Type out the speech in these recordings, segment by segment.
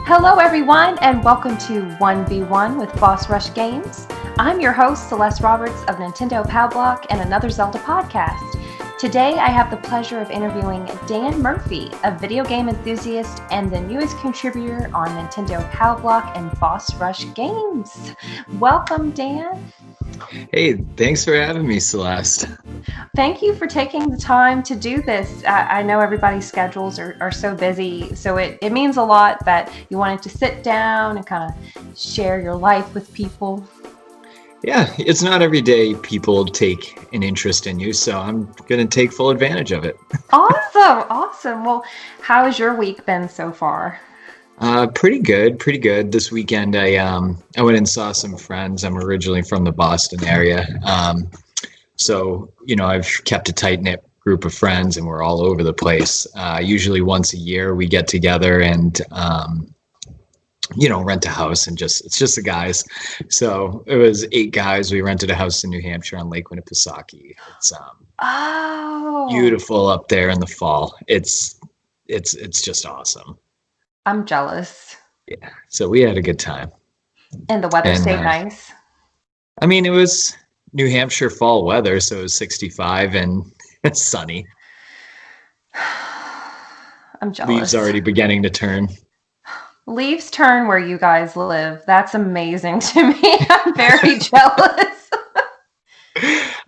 Hello, everyone, and welcome to 1v1 with Boss Rush Games. I'm your host, Celeste Roberts of Nintendo Pow Block and Another Zelda podcast. Today, I have the pleasure of interviewing Dan Murphy, a video game enthusiast and the newest contributor on Nintendo Pow Block and Boss Rush Games. Welcome, Dan. Hey, thanks for having me, Celeste. Thank you for taking the time to do this. I know everybody's schedules are so busy, so it means a lot that you wanted to sit down and kind of share your life with people. Yeah, it's not every day people take an interest in you, so I'm going to take full advantage of it. Awesome. Well, how has your week been so far? Pretty good. This weekend, I went and saw some friends. I'm originally from the Boston area, so I've kept a tight knit group of friends, and we're all over the place. Usually once a year, we get together and rent a house, and it's just the guys. So it was 8 guys. We rented a house in New Hampshire on Lake Winnipesaukee. It's beautiful up there in the fall. It's just awesome. I'm jealous. Yeah, so we had a good time. And the weather stayed nice? I mean, it was New Hampshire fall weather, so it was 65 and it's sunny. I'm jealous. Leaves already beginning to turn. Leaves turn where you guys live. That's amazing to me. I'm very jealous.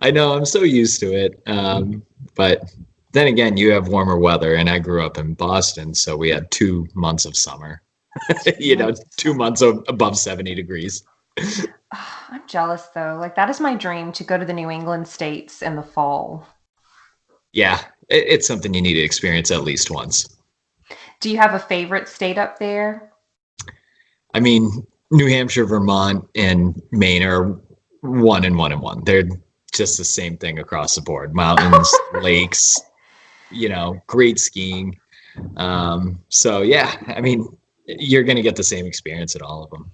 I know, I'm so used to it. But then again, you have warmer weather, and I grew up in Boston, so we had 2 months of summer. 2 months above 70 degrees. I'm jealous, though. Like, that is my dream, to go to the New England states in the fall. Yeah, it's something you need to experience at least once. Do you have a favorite state up there? I mean, New Hampshire, Vermont, and Maine are 1 and 1 and 1. They're just the same thing across the board. Mountains, lakes, great skiing. So yeah, I mean, you're going to get the same experience at all of them.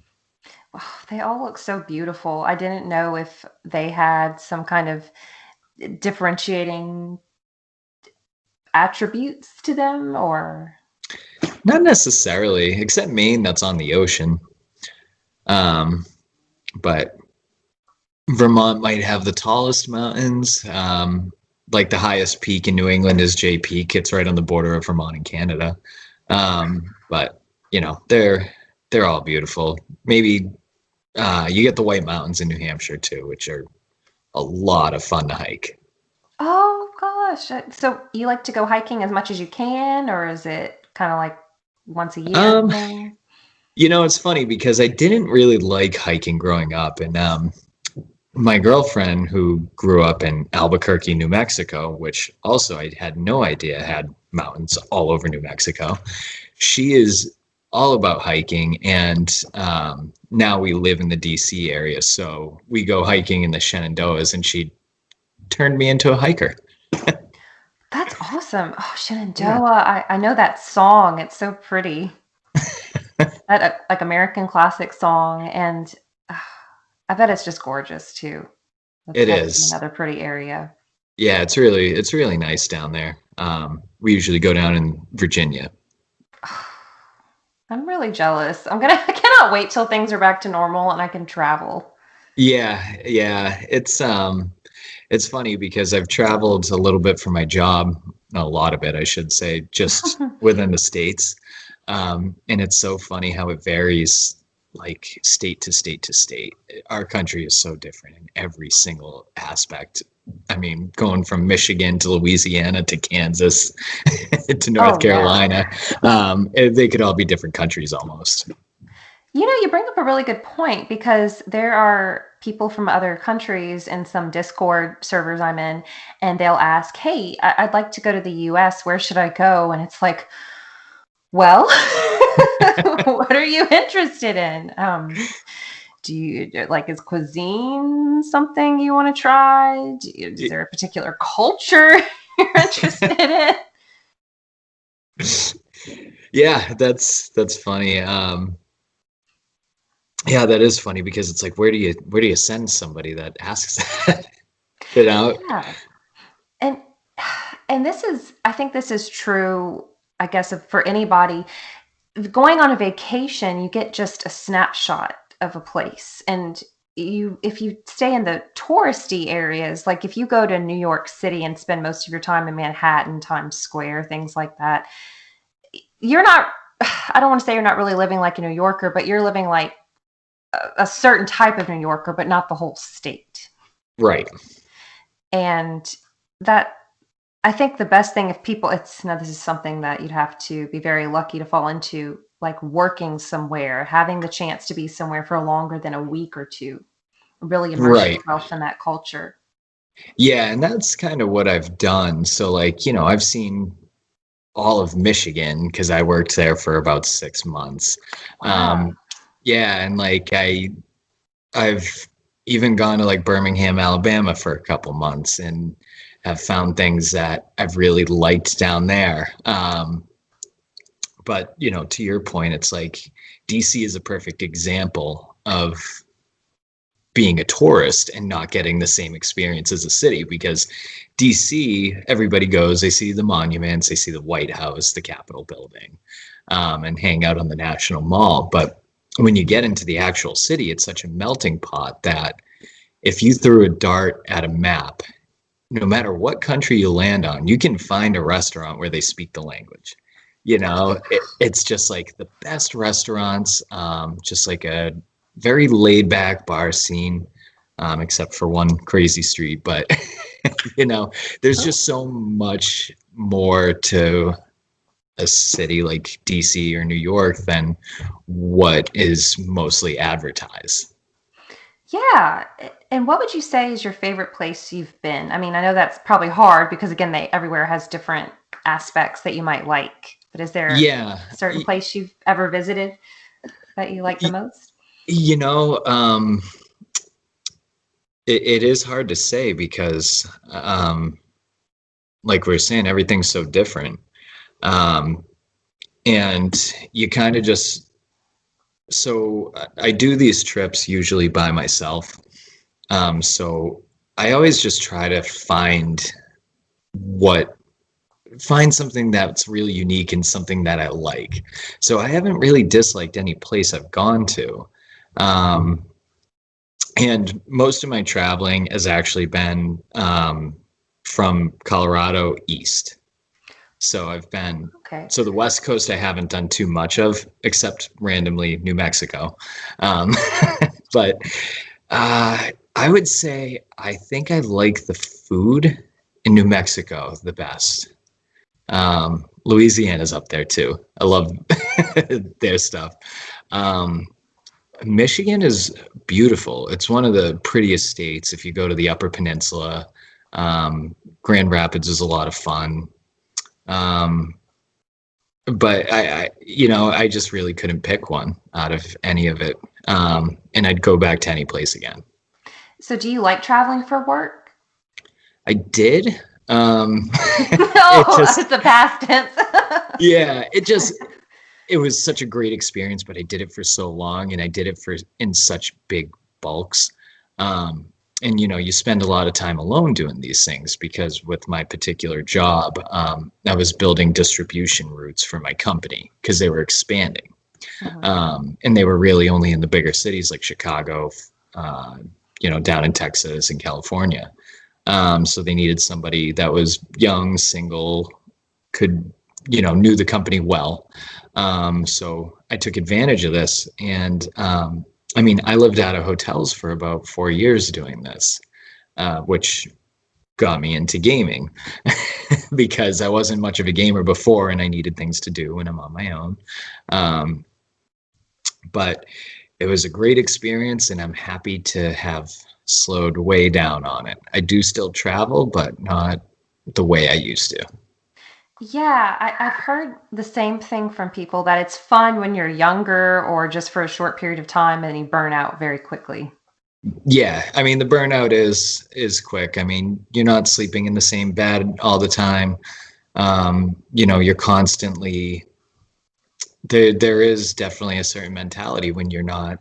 Oh, they all look so beautiful. I didn't know if they had some kind of differentiating attributes to them, or not necessarily, except Maine, that's on the ocean. But Vermont might have the tallest mountains. Like the highest peak in New England is Jay Peak. It's right on the border of Vermont and Canada. But they're all beautiful. Maybe you get the White Mountains in New Hampshire too, which are a lot of fun to hike. Oh gosh. So you like to go hiking as much as you can, or is it kind of like once a year thing? It's funny because I didn't really like hiking growing up, and my girlfriend, who grew up in Albuquerque, New Mexico, which also I had no idea had mountains all over New Mexico, she is all about hiking, and now we live in the DC area, so we go hiking in the Shenandoahs, and she turned me into a hiker. That's awesome. Oh, Shenandoah. Yeah. I know that song. It's so pretty. That like American classic song, and I bet it's just gorgeous too. It is another pretty area. Yeah, it's really nice down there. We usually go down in Virginia. I'm really jealous. I cannot wait till things are back to normal and I can travel. Yeah. It's funny because I've traveled a little bit for my job, a lot of it, I should say, just within the states. And it's so funny how it varies, like state to state to state. Our country is so different in every single aspect. I mean, going from Michigan to Louisiana to Kansas to North Carolina, they could all be different countries almost. You bring up a really good point, because there are people from other countries in some Discord servers I'm in, and they'll ask, hey, I'd like to go to the US. Where should I go? And it's like, well, what are you interested in? Do you like, is cuisine something you want to try? Is there a particular culture you're interested in? Yeah, that's funny. Yeah, that is funny, because it's like, where do you send somebody that asks that? Yeah. And I think this is true, I guess, for anybody. going on a vacation, you get just a snapshot of a place. And if you stay in the touristy areas, like if you go to New York City and spend most of your time in Manhattan, Times Square, things like that, you're not, I don't want to say you're not really living like a New Yorker, but you're living like a certain type of New Yorker, but not the whole state. Right. And that, I think the best thing if people, it's now this is something that you'd have to be very lucky to fall into, like working somewhere, having the chance to be somewhere for longer than a week or two, really immerse Right. yourself in that culture. Yeah, and that's kind of what I've done. So like, I've seen all of Michigan because I worked there for about 6 months. Wow. Yeah, and like I've even gone to like Birmingham, Alabama for a couple months and have found things that I've really liked down there. But to your point, it's like DC is a perfect example of being a tourist and not getting the same experience as a city, because DC, everybody goes, they see the monuments, they see the White House, the Capitol building, and hang out on the National Mall. But when you get into the actual city, it's such a melting pot that if you threw a dart at a map, no matter what country you land on, you can find a restaurant where they speak the language. It's just like the best restaurants, just like a very laid back bar scene, except for one crazy street. But, there's just so much more to a city like DC or New York than what is mostly advertised. Yeah. And what would you say is your favorite place you've been? I mean, I know that's probably hard because again, they everywhere has different aspects that you might like. But is there Yeah. a certain place you've ever visited that you like the most? You know, it is hard to say because, like we are saying, everything's so different. Um, and you kind of just, so I do these trips usually by myself. So I always just try to what find something that's really unique and something that I like. So I haven't really disliked any place I've gone to. Um, and most of my traveling has actually been from Colorado east. So I've been, Okay. so the West Coast I haven't done too much of, except randomly New Mexico. Um, but I would say I think I like the food in New Mexico the best. Louisiana's up there too. I love their stuff. Um, Michigan is beautiful. It's one of the prettiest states. If you go to the Upper Peninsula, Grand Rapids is a lot of fun. Um, but I just really couldn't pick one out of any of it. And I'd go back to any place again. So do you like traveling for work? I did. It No, just, it's a past tense. yeah, it was such a great experience, but I did it for so long and I did it for in such big bulks. And you spend a lot of time alone doing these things because with my particular job, I was building distribution routes for my company because they were expanding. Mhm. And they were really only in the bigger cities like Chicago, down in Texas and California. So they needed somebody that was young, single, could, knew the company well. So I took advantage of this. And I lived out of hotels for about 4 years doing this, which got me into gaming because I wasn't much of a gamer before and I needed things to do when I'm on my own. But it was a great experience and I'm happy to have slowed way down on it. I do still travel, but not the way I used to. Yeah, I've heard the same thing from people that it's fun when you're younger or just for a short period of time and you burn out very quickly. Yeah, the burnout is quick. You're not sleeping in the same bed all the time. You're constantly there is definitely a certain mentality when you're not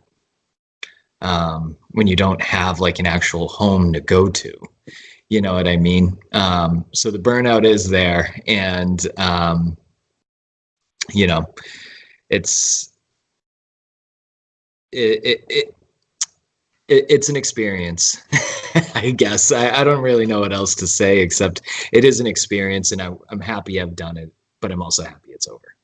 when you don't have like an actual home to go to. You know what I mean? So the burnout is there, and you know, it's it, it, it's an experience. I guess I don't really know what else to say except it is an experience, and I'm happy I've done it, but I'm also happy it's over.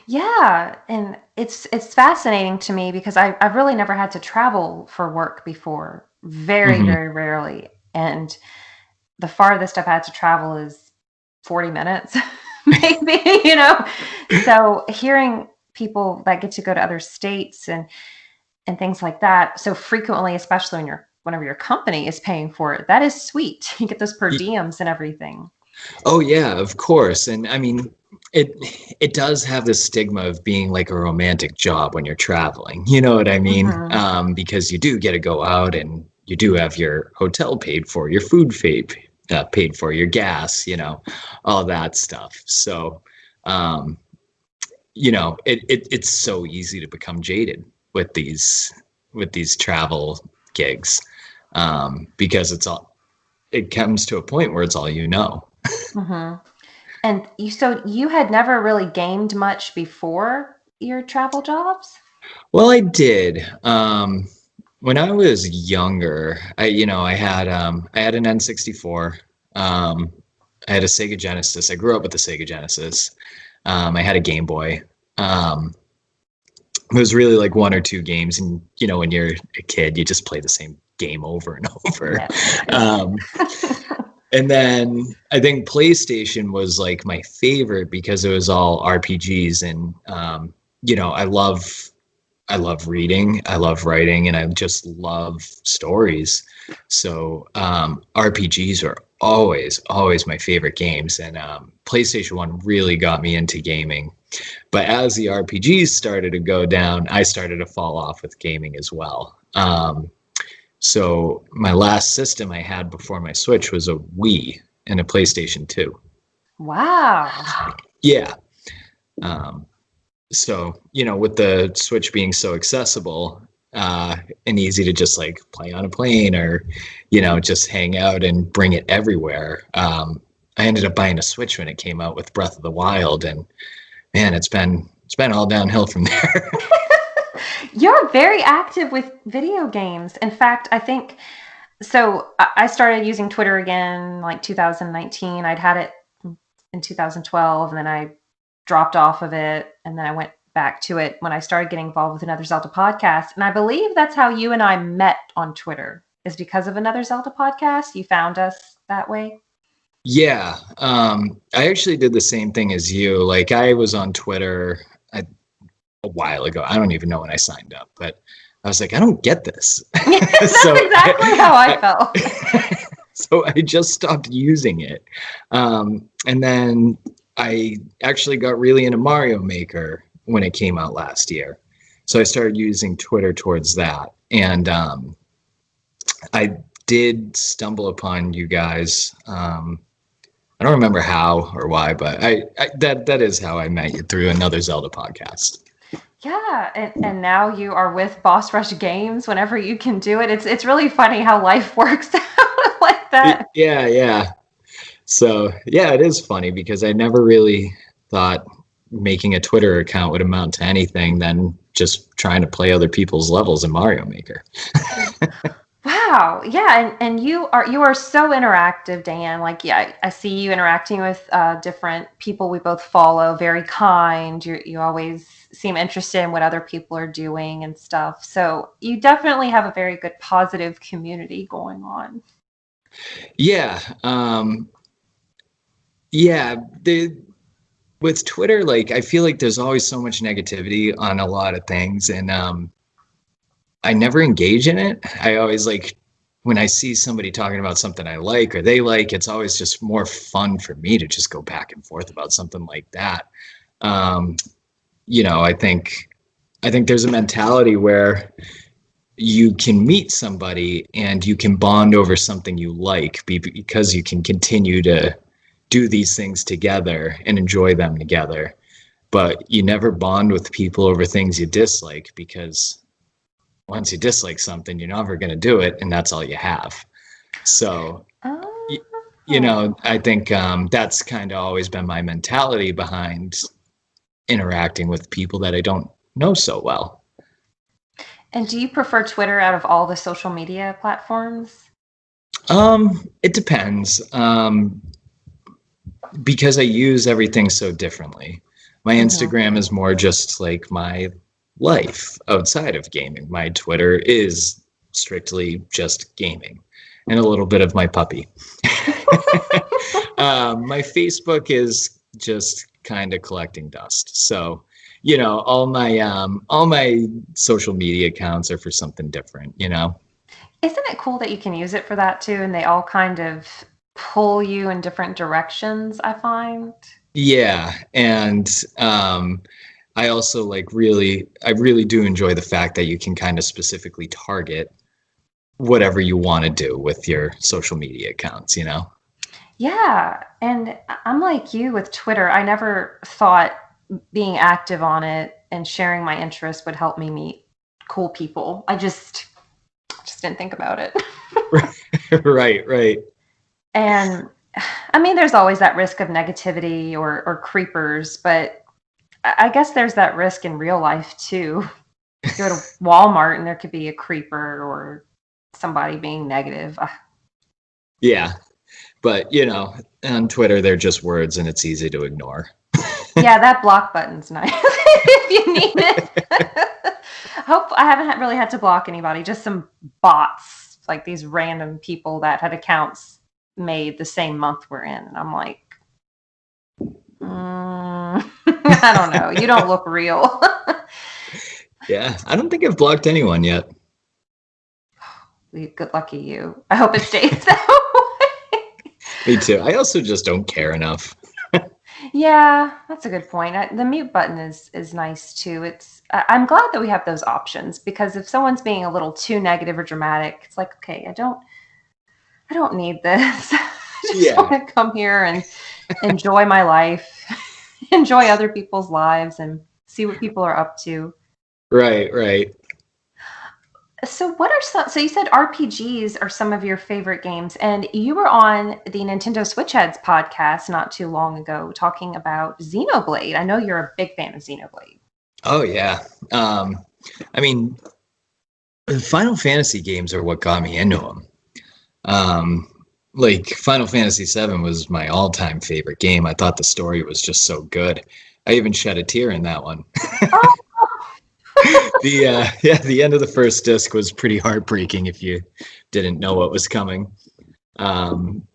Yeah, and it's fascinating to me because I've really never had to travel for work before. Very, Hmm. very rarely. And the farthest I've had to travel is 40 minutes, maybe, you know. So hearing people that get to go to other states and things like that so frequently, especially when whenever your company is paying for it, that is sweet. You get those per diems and everything. Oh yeah, of course. And I mean, it it does have the stigma of being like a romantic job when you're traveling. You know what I mean? Hmm. Because you do get to go out and you do have your hotel paid for, your food paid for, your gas, all that stuff. So, um, it's so easy to become jaded with these travel gigs, because it comes to a point where it's all you know. Hmm. And so you had never really gamed much before your travel jobs? Well, I did. When I was younger, I had an N64. Um, I had a Sega Genesis. I grew up with the Sega Genesis. I had a Game Boy. Um, it was really like one or two games, and when you're a kid, you just play the same game over and over. Yes. Um, and then I think PlayStation was like my favorite because it was all RPGs, and I love reading, I love writing, and I just love stories. So RPGs are always my favorite games, and PlayStation 1 really got me into gaming. But as the RPGs started to go down, I started to fall off with gaming as well. So my last system I had before my Switch was a Wii and a PlayStation 2. Wow. Yeah. Um, So, with the Switch being so accessible, and easy to just like play on a plane or, just hang out and bring it everywhere. I ended up buying a Switch when it came out with Breath of the Wild, and man, it's been all downhill from there. You're very active with video games. In fact, I think so. I started using Twitter again like 2019. I'd had it in 2012, and then I dropped off of it, and then I went back to it when I started getting involved with Another Zelda podcast. And I believe that's how you and I met on Twitter, is because of Another Zelda podcast. You found us that way. Yeah, I actually did the same thing as you. Like I was on Twitter a while ago. I don't even know when I signed up, but I was like, I don't get this. That's so exactly how I felt. so I just stopped using it. And then I actually got really into Mario Maker when it came out last year. So I started using Twitter towards that. And I did stumble upon you guys. I don't remember how or why, but that is how I met you, through Another Zelda podcast. Yeah, and now you are with Boss Rush Games whenever you can do it. It's really funny how life works out like that. Yeah, yeah. So yeah, it is funny because I never really thought making a Twitter account would amount to anything than just trying to play other people's levels in Mario Maker. Wow. Yeah, and you are so interactive, Dan. Like, yeah, I see you interacting with different people we both follow. Very kind. You always seem interested in what other people are doing and stuff. So you definitely have a very good positive community going on. Yeah, yeah. With Twitter, like I feel like there's always so much negativity on a lot of things, and I never engage in it. I always like when I see somebody talking about something I like or they like, it's always just more fun for me to just go back and forth about something like that. Um, I think there's a mentality where you can meet somebody and you can bond over something you like because you can continue to do these things together and enjoy them together. But you never bond with people over things you dislike, because once you dislike something, you're never going to do it, and that's all you have. So, Oh. I think that's kind of always been my mentality behind interacting with people that I don't know so well. And do you prefer Twitter out of all the social media platforms? It depends. Because I use everything so differently. My Hmm. Instagram is more just like my life outside of gaming. My Twitter is strictly just gaming and a little bit of my puppy. My Facebook is just kind of collecting dust. So, all my social media accounts are for something different, you know? Isn't it cool that you can use it for that too? And they all kind of pull you in different directions, I find. Yeah. And I also I really do enjoy the fact that you can kind of specifically target whatever you want to do with your social media accounts, you know? Yeah. And I'm like you with Twitter. I never thought being active on it and sharing my interests would help me meet cool people. I just didn't think about it. Right, right. And I mean, there's always that risk of negativity or creepers, but I guess there's that risk in real life too. Go to Walmart and there could be a creeper or somebody being negative. Yeah. But, on Twitter, they're just words and it's easy to ignore. Yeah, that block button's nice if you need it. Hope I haven't really had to block anybody, just some bots, like these random people that had accounts made the same month we're in. And I'm like, I don't know. You don't look real. Yeah. I don't think I've blocked anyone yet. Good lucky you. I hope it stays that way. Me too. I also just don't care enough. Yeah, that's a good point. The mute button is nice too. I'm glad that we have those options because if someone's being a little too negative or dramatic, it's like, okay, I don't need this. I just Yeah. want to come here and enjoy my life, enjoy other people's lives, and see what people are up to. Right, right. So, what are some? So, you said RPGs are some of your favorite games, and you were on the Nintendo Switch Heads podcast not too long ago talking about Xenoblade. I know you're a big fan of Xenoblade. Oh, yeah. I mean, the Final Fantasy games are what got me into them. Like Final Fantasy VII was my all-time favorite game. I thought the story was just so good. I even shed a tear in that one. The end of the first disc was pretty heartbreaking if you didn't know what was coming. Um,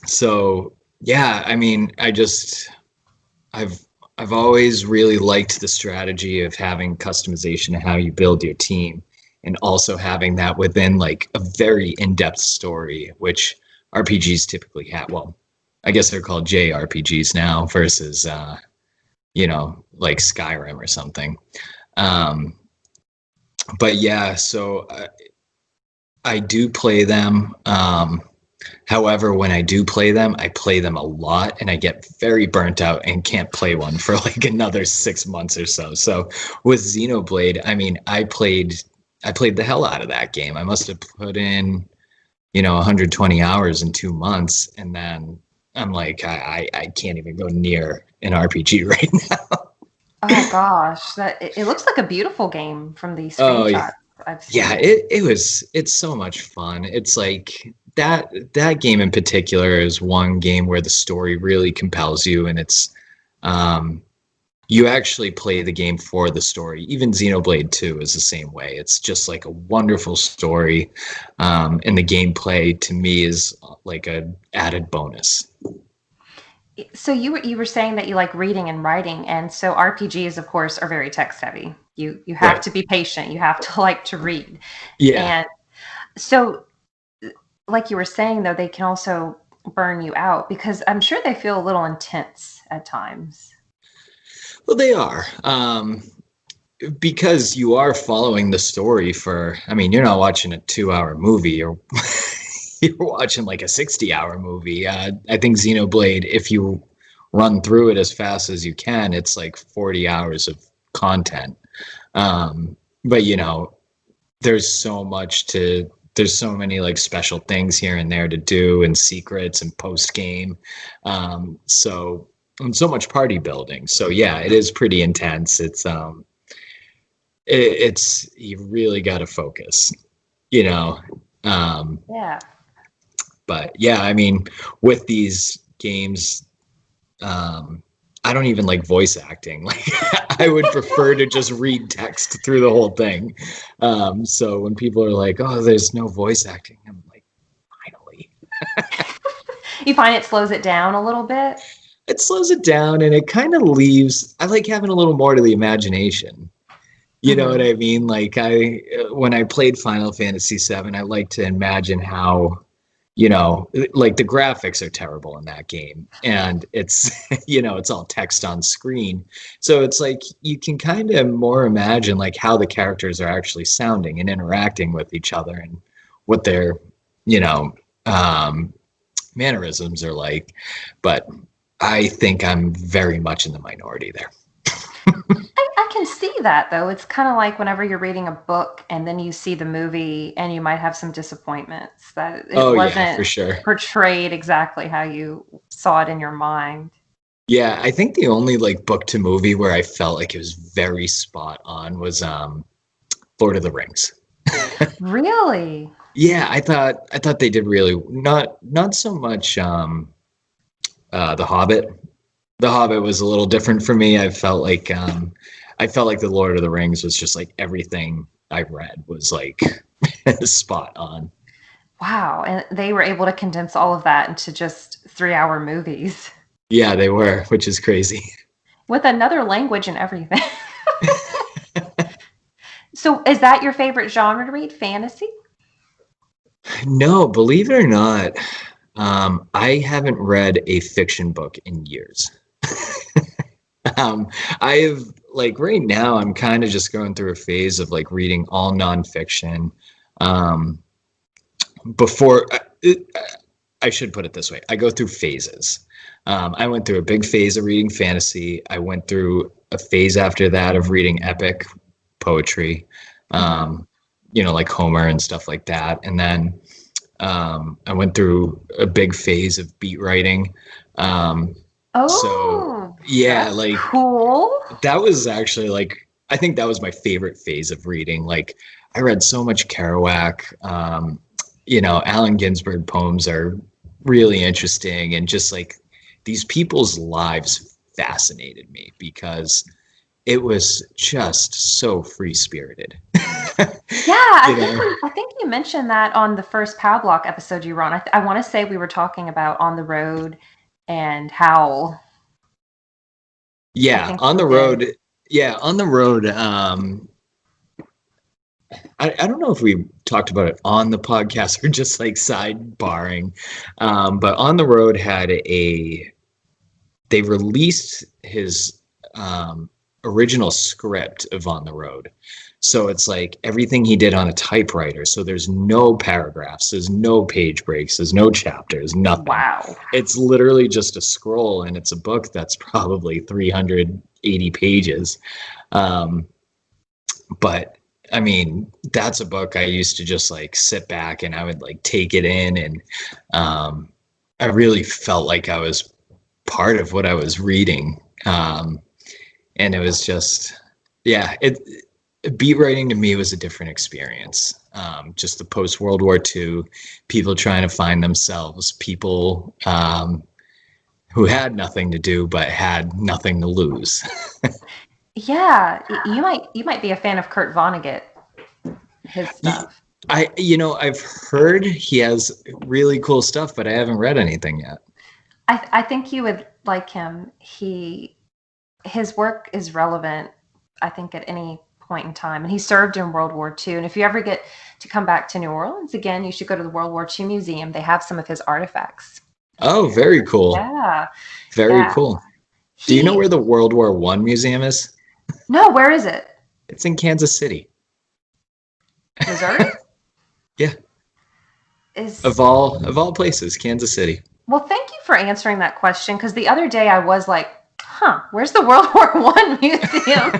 so yeah, I mean, I've I've always really liked the strategy of having customization of how you build your team and also having that within like a very in-depth story, which RPGs typically have. Well, I guess they're called JRPGs now versus like Skyrim or something. Um, but yeah, so I do play them. However, when I do play them, I play them a lot and I get very burnt out and can't play one for like another 6 months or so. So with Xenoblade, I mean, I played the hell out of that game. I must have put in, 120 hours in 2 months. And then I'm like, I can't even go near an RPG right now. Oh gosh, it looks like a beautiful game from the Oh, screenshots I've yeah, seen. it's so much fun. It's like that game in particular is one game where the story really compels you, and um you actually play the game for the story. Even Xenoblade 2 is the same way. It's just like a wonderful story, and the gameplay to me is like a added bonus. So you were saying that you like reading and writing, and so RPGs, of course, are very text heavy. You have Right. to be patient. You have to like to read, Yeah. and so like you were saying though, they can also burn you out because I'm sure they feel a little intense at times. Well, they are. Because you are following the story I mean, you're not watching a 2 hour movie, you're watching like a 60-hour movie. I think Xenoblade, if you run through it as fast as you can, it's like 40 hours of content. But there's so much there's so many like special things here and there to do and secrets and post game. So and so much party building. So yeah, it is pretty intense. It's you really got to focus, you know. Um, Yeah. but yeah, I mean, with these games, I don't even like voice acting. Like I would prefer to just read text through the whole thing. So when people are like, "Oh, there's no voice acting," I'm like, finally. You find it slows it down a little bit? It slows it down and it kind of leaves. I like having a little more to the imagination. You know what Hmm. I mean? Like when I played Final Fantasy VII, I like to imagine how, like the graphics are terrible in that game, and it's, it's all text on screen. So it's like you can kind of more imagine like how the characters are actually sounding and interacting with each other and what their, you know, um, mannerisms are like. But I think I'm very much in the minority there. I can see that though. It's kind of like whenever you're reading a book and then you see the movie and you might have some disappointments that it Oh yeah, wasn't for sure. portrayed exactly how you saw it in your mind. Yeah, I think the only like book to movie where I felt like it was very spot on was Lord of the Rings. Really? Yeah, I thought they did really not so much The Hobbit. The Hobbit was a little different for me. I felt like the Lord of the Rings was just like everything I read was like spot on. Wow. And they were able to condense all of that into just 3-hour movies Yeah, they were, which is crazy. with another language and everything. So, is that your favorite genre to read? Fantasy? No, believe it or not, I haven't read a fiction book in years. Um, I've like right now, I'm kind of just going through a phase of like reading all nonfiction. Um, before I should put it this way, I go through phases. I went through a big phase of reading fantasy. I went through a phase after that of reading epic poetry, Hmm. um, like Homer and stuff like that. And then I went through a big phase of beat writing. Um, so Oh, yeah, that's like cool. that was actually like I think that was my favorite phase of reading. Like I read so much Kerouac. Allen Ginsberg poems are really interesting, and just like these people's lives fascinated me because it was just so free spirited. Yeah, you know? I think you mentioned that on the first Pow Block episode you were on. I want to say we were talking about on the road and how I Yeah, think on we the did. road. Yeah, on the road. I don't know if we talked about it on the podcast or just like sidebarring, but on the road they released his original script of On the Road. So it's like everything he did on a typewriter. So there's no paragraphs, there's no page breaks, there's no chapters, nothing. Wow. It's literally just a scroll, and it's a book that's probably 380 pages. Um, but I mean, that's a book I used to just like sit back and I would like take it in, and um, I really felt like I was part of what I was reading. And it was just, yeah, beat writing to me was a different experience. Just the post World War II, people trying to find themselves, people who had nothing to do but had nothing to lose. Yeah, you might be a fan of Kurt Vonnegut, his stuff. I've heard he has really cool stuff, but I haven't read anything yet. I think you would like him. His work is relevant, I think, at any point in time. And he served in World War II. And if you ever get to come back to New Orleans again, you should go to the World War II Museum. They have some of his artifacts Oh, there. very cool. Yeah, Very yeah. cool. Do you know He where the World War One museum is? No, where is it? It's in Kansas City. Missouri? Yeah, of Is all places, Kansas City. Well, thank you for answering that question because the other day I was like, huh, where's the World War One museum?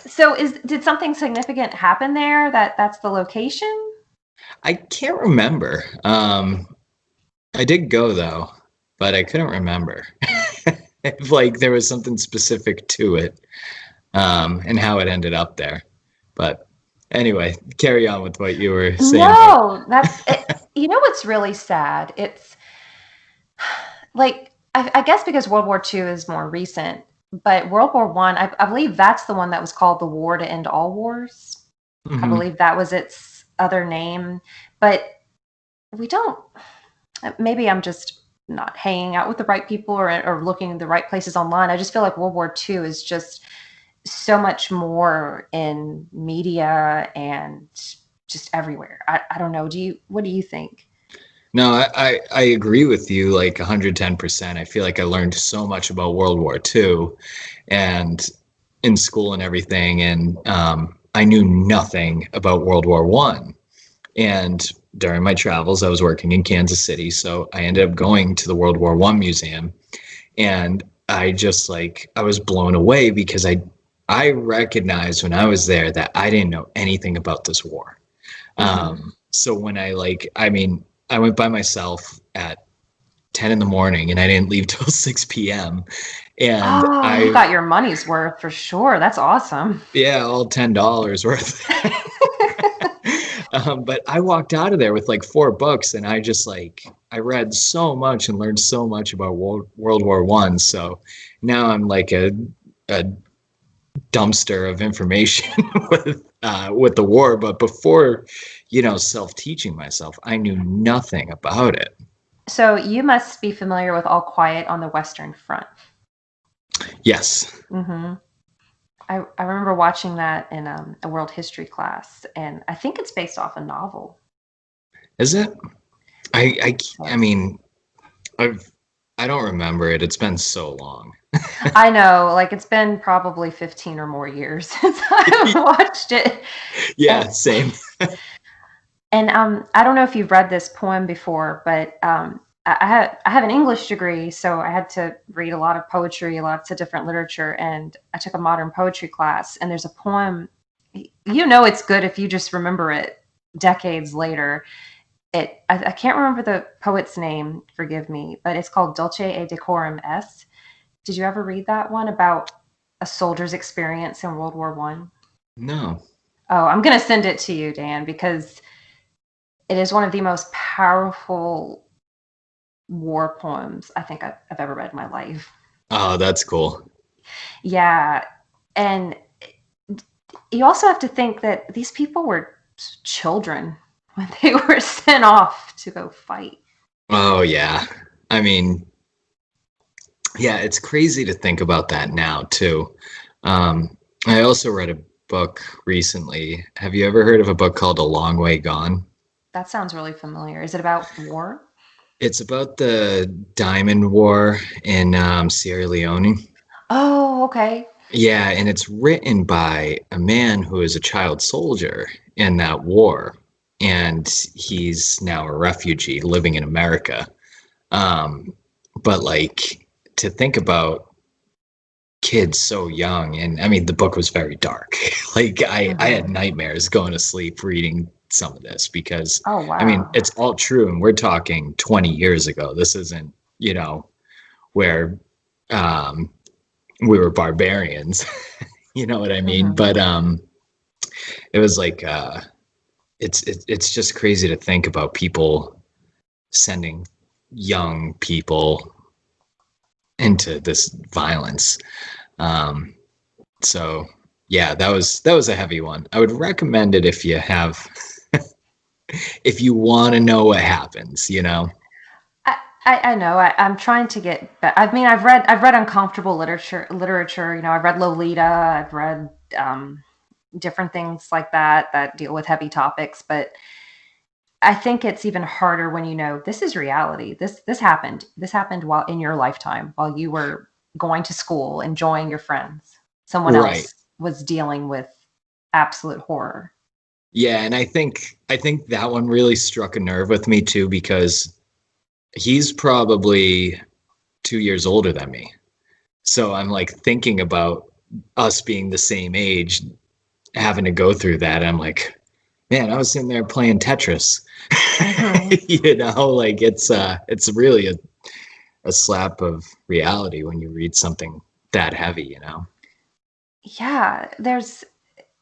So did something significant happen there that's the location? I can't remember. I did go though, but I couldn't remember. if like there was something specific to it, and how it ended up there. But anyway, carry on with what you were saying about. No, that's it. You know what's really sad? It's like I guess because World War II is more recent, but World War One, I believe that's the one that was called the War to End All Wars. I Mhm. believe that was its other name, but we don't. Maybe I'm just not hanging out with the right people or looking in the right places online. I just feel like World War II is just so much more in media and just everywhere. I don't know. What do you think? No, I agree with you like 110%. I feel like I learned so much about World War II and in school and everything, and I knew nothing about World War One. And during my travels, I was working in Kansas City, so I ended up going to the World War One museum, and I just like I was blown away because I recognized when I was there that I didn't know anything about this war. Hmm. So when I mean, I went by myself at 10 in the morning and I didn't leave till 6 p.m. And Oh, you got your money's worth for sure. That's awesome. yeah, all $10 worth. But I walked out of there with like 4 books, and I just like I read so much and learned so much about World War One. So now I'm like a dumpster of information with the war. But before, self teaching myself, I knew nothing about it. So you must be familiar with All Quiet on the Western Front. Yes, Hmm. I remember watching that in a world history class, and I think it's based off a novel. is it? I So mean, I've I don't remember it. It's been so long. I know, like it's been probably 15 or more years since I've watched it. And Yeah, same. I don't know if you've read this poem before, but I have an English degree, so I had to read a lot of poetry, lots of different literature, and I took a modern poetry class. And there's a poem, it's good if you just remember it decades later. I can't remember the poet's name, forgive me, but it's called Dulce et Decorum Est. Did you ever read that one about a soldier's experience in World War One? No. Oh, I'm gonna send it to you, Dan, because it is one of the most powerful war poems I think I've ever read in my life. Oh, that's cool. Yeah, and you also have to think that these people were children when they were sent off to go fight. Oh yeah. I mean, yeah, it's crazy to think about that now too. I also read a book recently. Have you ever heard of a book called A Long Way Gone? That sounds really familiar. Is it about war? It's about the Diamond War in Sierra Leone. Oh, okay. Yeah, and it's written by a man who is a child soldier in that war, and he's now a refugee living in America. Um, but like to think about kids so young, and I mean the book was very dark. Like I had Hmm. nightmares going to sleep reading some of this because Oh, I mean wow. it's all true, and we're talking 20 years ago. This isn't, where um we were barbarians. You know what I mean? Hmm. But it was like it's just crazy to think about people sending young people into this violence. Um, so yeah, that was a heavy one. I would recommend it if you want to know what happens. I, I know. I'm trying to get. I mean, I've read uncomfortable literature. I've read Lolita. I've read different things like that deal with heavy topics. But I think it's even harder when this is reality. This happened. This happened while in your lifetime, while you were going to school, enjoying your friends. Someone Right. else was dealing with absolute horror. Yeah, and I think that one really struck a nerve with me too because he's probably 2 years older than me. So I'm like thinking about us being the same age, having to go through that. I'm like, man, I was sitting there playing Tetris. Hmm. Like it's really a slap of reality when you read something that heavy, you know? Yeah,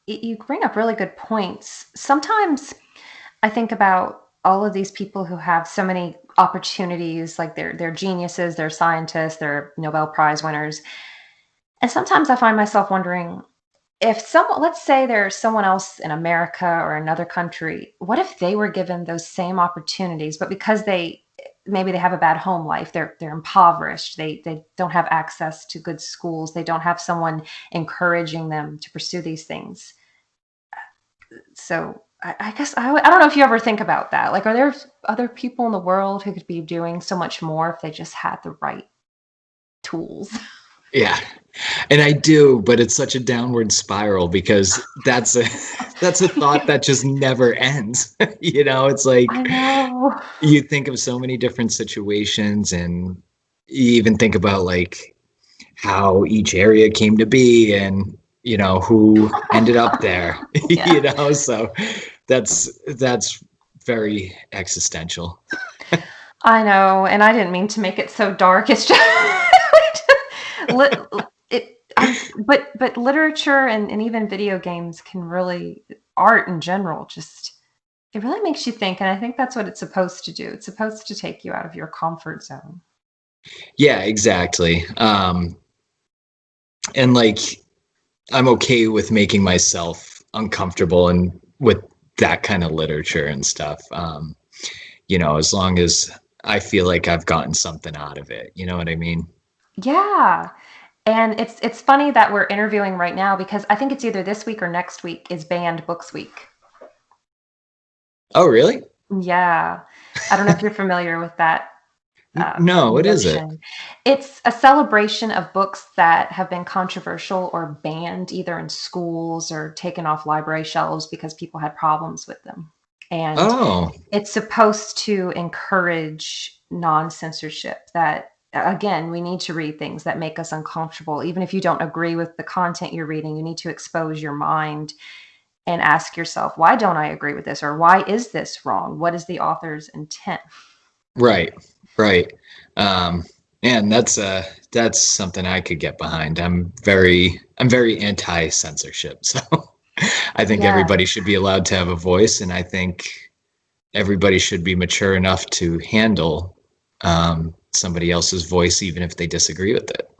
you bring up really good points. Sometimes I think about all of these people who have so many opportunities, like they're geniuses, they're scientists, they're Nobel Prize winners. And sometimes I find myself wondering, if someone, let's say there's someone else in America or another country, what if they were given those same opportunities, but because maybe they have a bad home life, they're impoverished, they don't have access to good schools, they don't have someone encouraging them to pursue these things. So I guess I don't know if you ever think about that. Like, are there other people in the world who could be doing so much more if they just had the right tools? Yeah. And I do, but it's such a downward spiral because that's a thought that just never ends. You know, it's like I know. you think of so many different situations, and you even think about like how each area came to be, and you know who ended up there. You Yeah, know, so that's very existential. I know. And I didn't mean to make it so dark. It's just lit, but literature and even video games can really, art in general, just it really makes you think. And I think that's what it's supposed to do. It's supposed to take you out of your comfort zone. Yeah, exactly. And like I'm okay with making myself uncomfortable and with that kind of literature and stuff. You know, as long as I feel like I've gotten something out of it. You know what I mean? Yeah. And it's funny that we're interviewing right now because I think it's either this week or next week is Banned Books Week. Oh, really? Yeah. I don't know if you're familiar with that No, what is it? notion. It's a celebration of books that have been controversial or banned either in schools or taken off library shelves because people had problems with them. And Oh, it's supposed to encourage non-censorship, that again, we need to read things that make us uncomfortable. Even if you don't agree with the content you're reading, you need to expose your mind and ask yourself, why don't I agree with this? Or why is this wrong? What is the author's intent? right, right. Um, and that's something I could get behind. I'm very anti-censorship. So I think Yeah. everybody should be allowed to have a voice, and I think everybody should be mature enough to handle somebody else's voice, even if they disagree with it.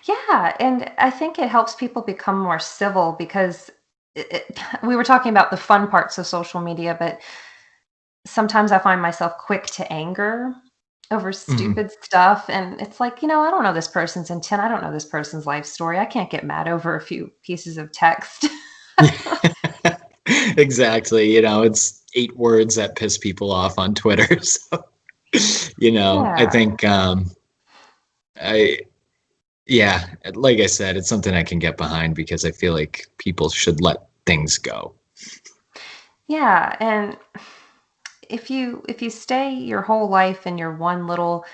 Yeah. And I think it helps people become more civil because we were talking about the fun parts of social media, but sometimes I find myself quick to anger over Mhm. stupid stuff. And it's like, I don't know this person's intent. I don't know this person's life story. I can't get mad over a few pieces of text. Exactly. You know, it's 8 words that piss people off on Twitter. So, you know, I Yeah. think, I, yeah, like I said, it's something I can get behind because I feel like people should let things go. Yeah. And if you stay your whole life in your one little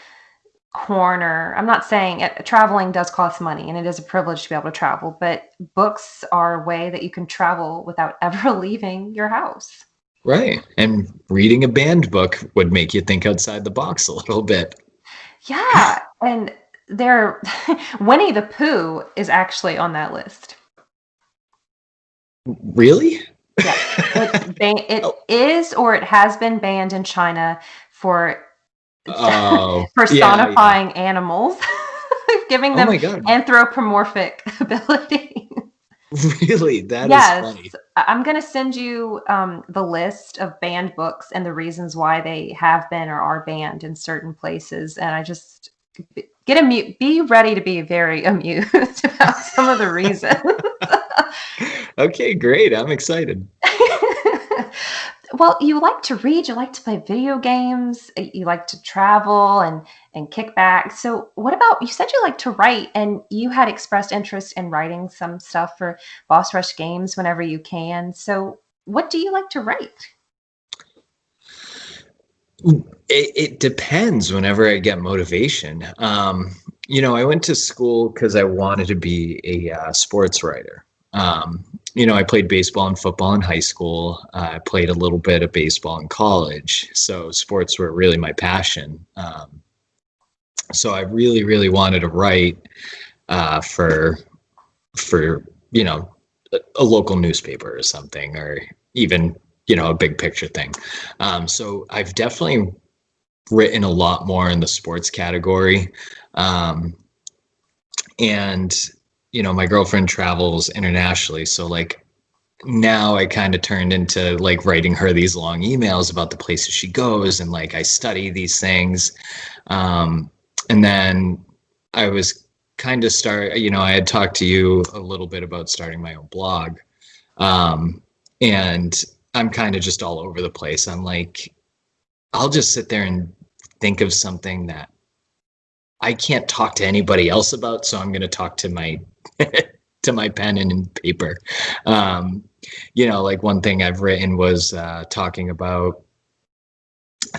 corner, I'm not saying traveling does cost money and it is a privilege to be able to travel, but books are a way that you can travel without ever leaving your house. Right. And reading a banned book would make you think outside the box a little bit. Yeah, and there Winnie the Pooh is actually on that list. Really? Yes, it Oh, is, or it has been banned in China for oh, yeah, yeah. personifying animals, giving Oh them my God. anthropomorphic ability. Really? That is Yes, funny. I'm gonna send you the list of banned books and the reasons why they have been or are banned in certain places, and I just be ready to be very amused about some of the reasons. Okay, great. I'm excited. Well, you like to read, you like to play video games, you like to travel and kick back. So, what about, you said you like to write and you had expressed interest in writing some stuff for Boss Rush Games whenever you can. So, what do you like to write? It depends whenever I get motivation. You know, I went to school because I wanted to be a sports writer. You know, I played baseball and football in high school. I played a little bit of baseball in college. So sports were really my passion. So I really, really wanted to write for you know a local newspaper or something, or even a big picture thing. So I've definitely written a lot more in the sports category. Um, and my girlfriend travels internationally, so like now I kind of turned into like writing her these long emails about the places she goes, and like I study these things. And then I was kind of I had talked to you a little bit about starting my own blog. And I'm kind of just all over the place. I'm like, I'll just sit there and think of something that I can't talk to anybody else about, so I'm going to talk to my to my pen and paper. Um, like one thing I've written was talking about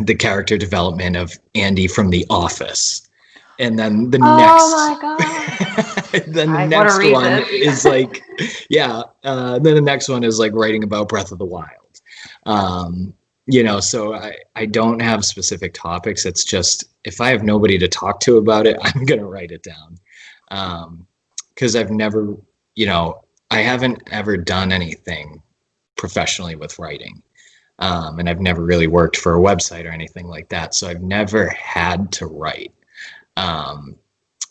the character development of Andy from The Office, and then the Oh next, my god. then the I want to next read one this. is like, yeah, then the next one is like writing about Breath of the Wild. Um, so I don't have specific topics. It's just if I have nobody to talk to about it, I'm gonna write it down. Because I've never, I haven't ever done anything professionally with writing. And I've never really worked for a website or anything like that. So I've never had to write. Um,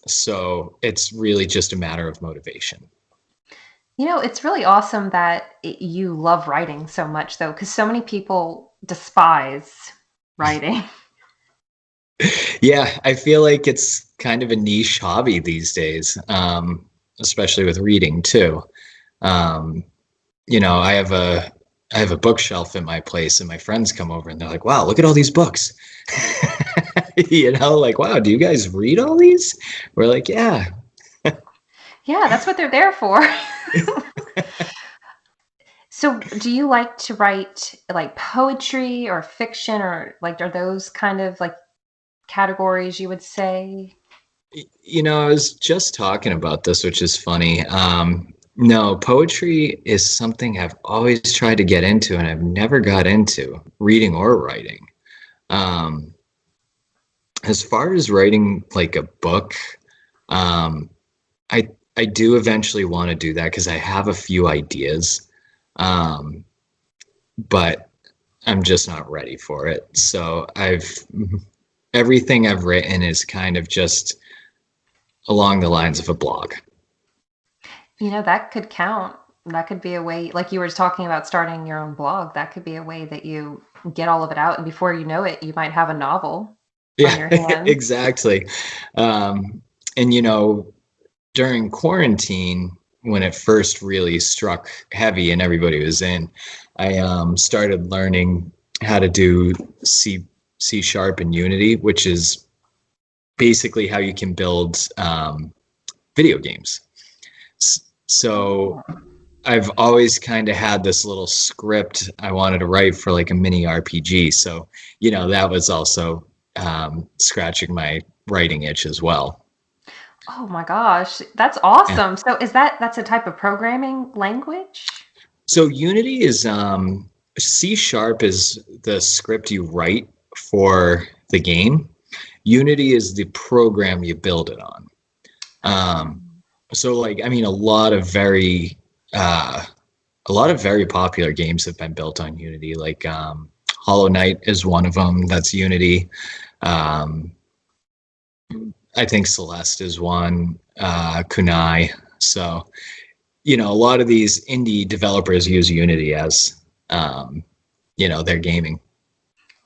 so it's really just a matter of motivation. It's really awesome that you love writing so much, though, because so many people despise writing. Yeah, I feel like it's kind of a niche hobby these days, especially with reading too. Um, I have a bookshelf in my place, and my friends come over and they're like, "Wow, look at all these books." Like, "Wow, do you guys read all these?" We're like, "Yeah." Yeah, that's what they're there for. So, do you like to write like poetry or fiction, or like are those kind of like categories you would say? I was just talking about this, which is funny. No, poetry is something I've always tried to get into, and I've never got into reading or writing. Um, as far as writing like a book, um, I do eventually want to do that because I have a few ideas, um, but I'm just not ready for it. So everything I've written is kind of just along the lines of a blog. That could count. That could be a way, like you were talking about starting your own blog, that could be a way that you get all of it out. And before you know it, you might have a novel on Yeah, your hands. exactly. Um, and during quarantine, when it first really struck heavy and everybody was in, I started learning how to do C sharp and Unity, which is basically how you can build video games. So I've always kind of had this little script I wanted to write for like a mini RPG. So, that was also scratching my writing itch as well. Oh my gosh, that's Yeah. awesome. So is that's a type of programming language? So Unity is C sharp is the script you write for the game. Unity is the program you build it on. Um, so like I mean uh, a lot of very popular games have been built on Unity. Like Hollow Knight is one of them. That's Unity. Um, I think Celeste is one. Kunai. So a lot of these indie developers use Unity as their gaming.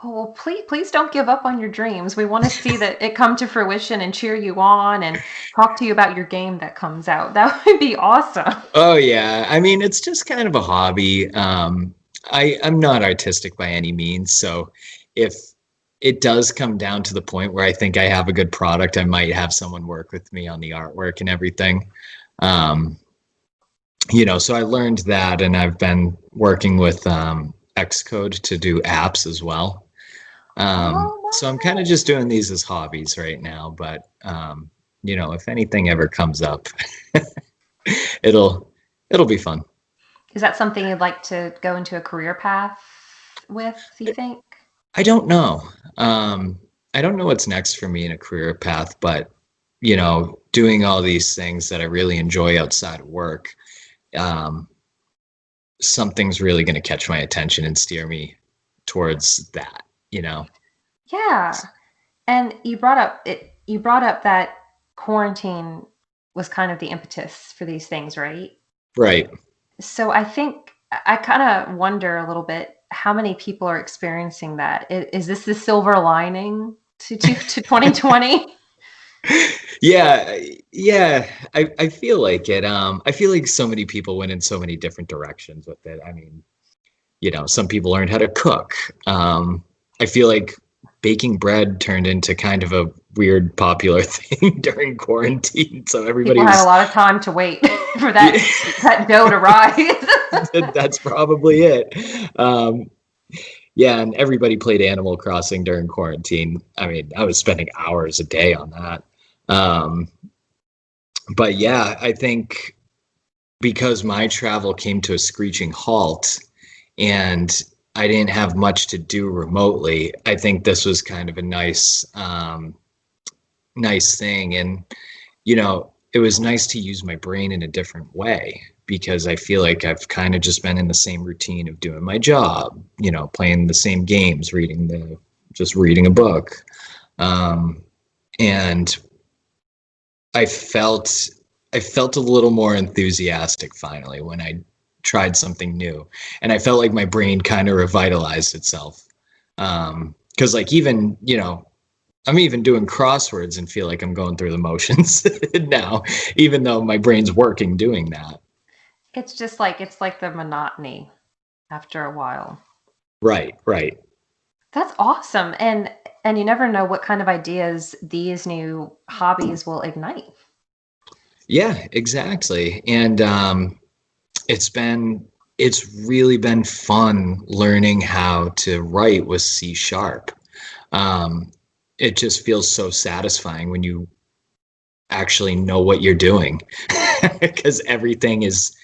Oh, well, please don't give up on your dreams. We want to see that it come to fruition and cheer you on and talk to you about your game that comes out. That would be awesome. Oh yeah, I mean it's just kind of a hobby. I'm not artistic by any means, so if it does come down to the point where I think I have a good product, I might have someone work with me on the artwork and everything. Um, so I learned that, and I've been working with Xcode to do apps as well. So I'm kind of Oh, just doing these as hobbies right now, but if anything ever comes up, it'll it'll be fun. is that something you'd like to go into a career path with, you think? I don't know. Um, I don't know what's next for me in a career path, but doing all these things that I really enjoy outside of work, um, something's really going to catch my attention and steer me towards that, you know? Yeah. And you brought up that quarantine was kind of the impetus for these things, right? Right. So I think I kind of wonder a little bit how many people are experiencing that. Is this the silver lining to 2020? Yeah, yeah. I feel like it. I feel like so many people went in so many different directions with it. I mean, some people learned how to cook. I feel like baking bread turned into kind of a weird popular thing during quarantine. So everybody People had a was, lot of time to wait for yeah, that dough to rise. that's probably it. Yeah, and everybody played Animal Crossing during quarantine. I mean, I was spending hours a day on that. Um, but yeah, I think because my travel came to a screeching halt and I didn't have much to do remotely, I think this was kind of a nice thing. And, it was nice to use my brain in a different way because I feel like I've kind of just been in the same routine of doing my job, playing the same games, just reading a book. Um, and I felt I felt a little more enthusiastic finally when I tried something new, and I felt like my brain kind of revitalized itself. Because like even I'm even doing crosswords and feel like I'm going through the motions now, even though my brain's working doing that. It's like the monotony after a while. Right, right. That's awesome. And you never know what kind of ideas these new hobbies will ignite. Yeah, exactly. And it's really been fun learning how to write with C sharp. Um, it just feels so satisfying when you actually know what you're doing because everything is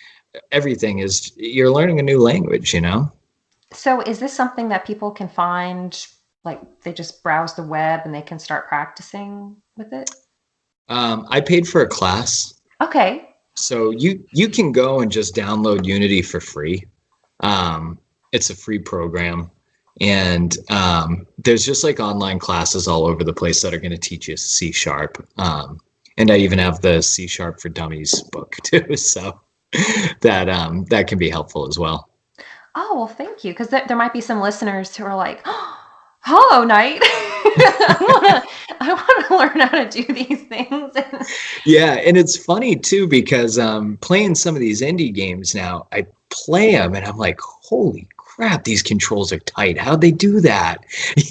you're learning a new language. So is this something that people can find, like they just browse the web and they can start practicing with it? I paid for a class, Okay. so you can go and just download Unity for free. It's a free program, and there's just like online classes all over the place that are going to teach you C sharp. And I even have the C sharp for Dummies book too, so that can be helpful as well. Oh, well, thank you. Because there might be some listeners who are like, oh, Hollow Knight. I want to learn how to do these things. Yeah, and it's funny too because playing some of these indie games now, I play them and I'm like, holy crap, these controls are tight. How'd they do that?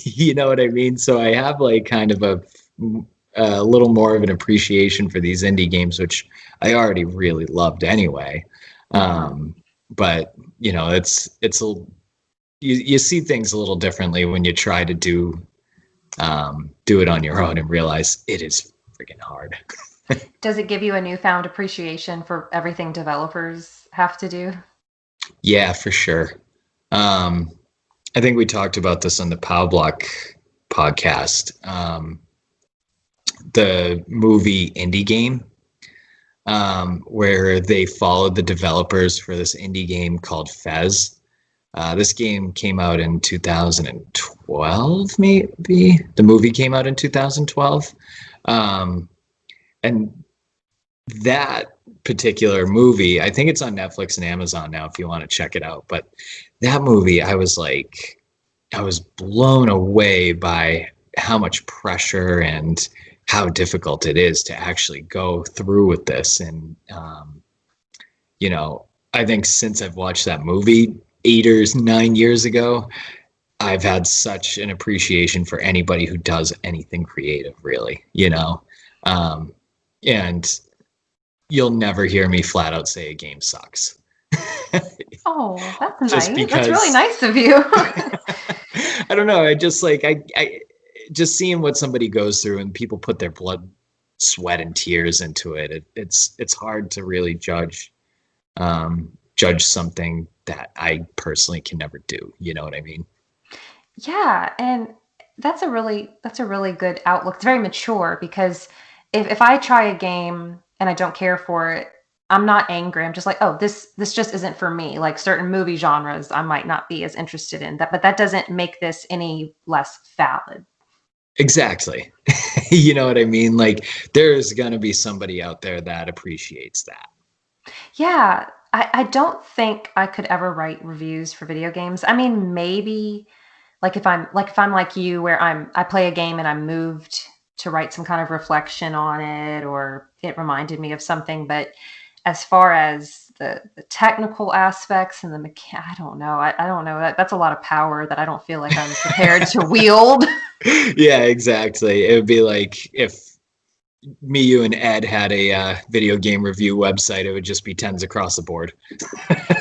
You know what I mean? So I have like kind of a little more of an appreciation for these indie games, which I already really loved anyway. Mhm. But it's you see things a little differently when you try to do it on your own and realize it is freaking hard. Does it give you a newfound appreciation for everything developers have to do? Yeah, for sure. Um, I think we talked about this on the Pow Block podcast. The movie Indie Game, where they followed the developers for this indie game called Fez. This game came out in 2012, maybe. The movie came out in 2012. Um, and that particular movie, I think it's on Netflix and Amazon now if you want to check it out. But that movie, I was blown away by how much pressure and how difficult it is to actually go through with this. And, I think since I've watched that movie 8 or 9 years ago, I've had such an appreciation for anybody who does anything creative, really. Um, and you'll never hear me flat out say a game sucks. Oh, that's Just nice. That's really because nice of you. I don't know. I just like I just seeing what somebody goes through and people put their blood, sweat, and tears into it. It's hard to really judge something that I personally can never do. You know what I mean? Yeah, and that's a really good outlook. It's very mature because if I try a game and I don't care for it, I'm not angry. I'm just like, oh, this just isn't for me. Like certain movie genres, I might not be as interested in that, but that doesn't make this any less valid. Exactly. You know what I mean? Like there's gonna be somebody out there that appreciates that. Yeah, I don't think I could ever write reviews for video games. I mean, maybe if I'm like you where I play a game and I'm moved to write some kind of reflection on it or it reminded me of something, but as far as the technical aspects and I don't know. I don't know. That's a lot of power that I don't feel like I'm prepared to wield. Yeah, exactly. It would be like if me, you, and Ed had a video game review website, it would just be tens across the board.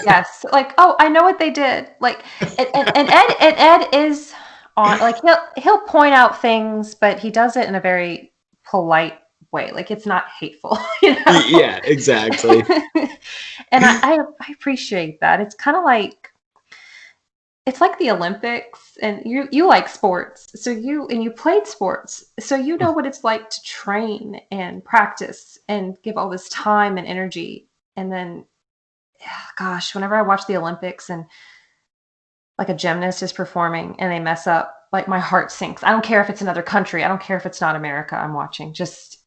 Yes, like, oh, I know what they did. Like, and Ed is on. Like, he'll point out things, but he does it in a very polite way. Like, it's not hateful, you know. Yeah, exactly. And I appreciate that. It's like the Olympics, and you like sports, so you played sports, so you know what it's like to train and practice and give all this time and energy, and then gosh, whenever I watch the Olympics and like a gymnast is performing and they mess up, like my heart sinks. I don't care if it's another country. I don't care if it's not America I'm watching. Just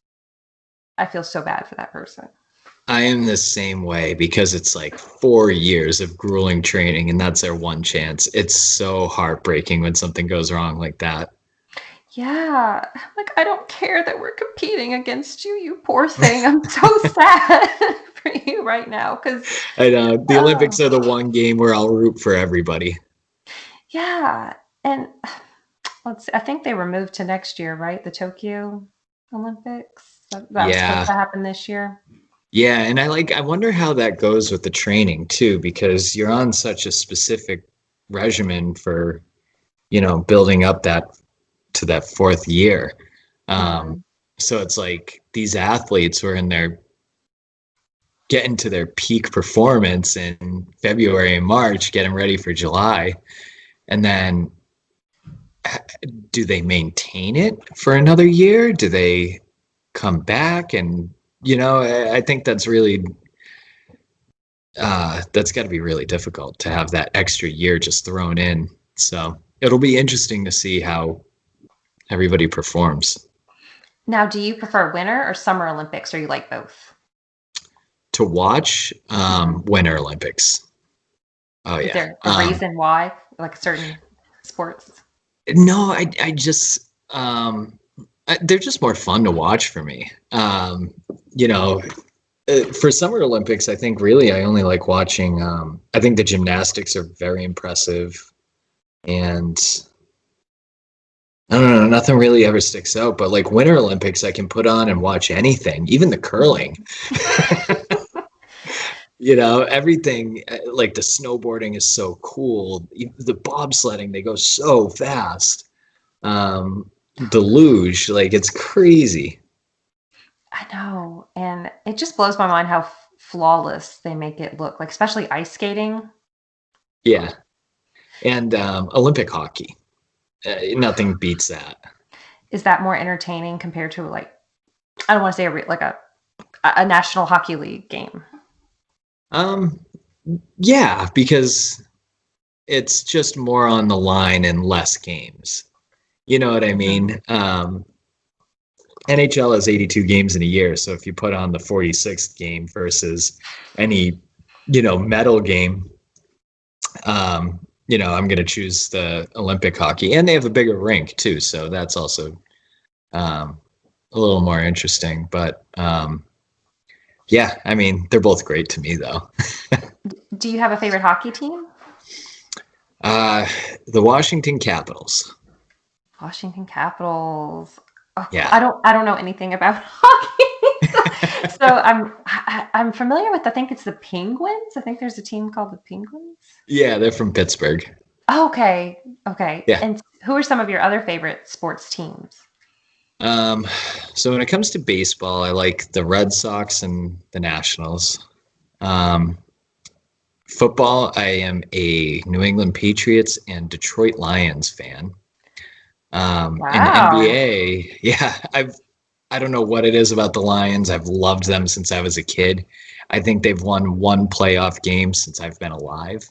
I feel so bad for that person. I am the same way because it's like 4 years of grueling training and that's their one chance. It's so heartbreaking when something goes wrong like that. Yeah. Like I don't care that we're competing against you, you poor thing. I'm so sad for you right now cuz I know the oh, Olympics are the one game where I'll root for everybody. yeah. And let's see, I think they were moved to next year, right? The Tokyo Olympics. That was supposed Yeah. to happen this year. Yeah, and I wonder how that goes with the training too, because you're on such a specific regimen for, building up that to that fourth year. Um, Mhm. so it's like these athletes were in their getting to their peak performance in February and March, getting ready for July. And then do they maintain it for another year? Do they come back? And, I think that's got to be really difficult to have that extra year just thrown in. So it'll be interesting to see how everybody performs. Now, do you prefer winter or summer Olympics, or you like both? To watch Mhm. Winter Olympics. Oh Is yeah. there a reason why, like certain sports? No, I just they're just more fun to watch for me. You know, for Summer Olympics, I think really I only like watching. I think the gymnastics are very impressive, and I don't know, nothing really ever sticks out. But like Winter Olympics, I can put on and watch anything, even the Mhm. curling. Everything like the snowboarding is so cool. The bobsledding, they go so fast. The luge, like it's crazy. I know, and it just blows my mind how flawless they make it look, like especially ice skating. Yeah, and Olympic hockey, nothing beats that. Is that more entertaining compared to like I don't want to say like a national hockey league game? Um, yeah, because it's just more on the line and less games. You know what I Mhm. mean? NHL has 82 games in a year, so if you put on the 46th game versus any, medal game, I'm going to choose the Olympic hockey, and they have a bigger rink too, so that's also a little more interesting. But yeah, I mean, they're both great to me, though. Do you have a favorite hockey team? Uh, the Washington Capitals. Washington Capitals. Oh, Yeah, I don't know anything about hockey. So I'm familiar with I think it's the Penguins. I think there's a team called the Penguins. yeah, they're from Pittsburgh. Oh, okay. Okay. Yeah. And who are some of your other favorite sports teams? Um, so when it comes to baseball, I like the Red Sox and the Nationals. Um, Football, I am a New England Patriots and Detroit Lions fan. In Wow. NBA, yeah, I don't know what it is about the Lions. I've loved them since I was a kid. I think they've won one playoff game since I've been alive.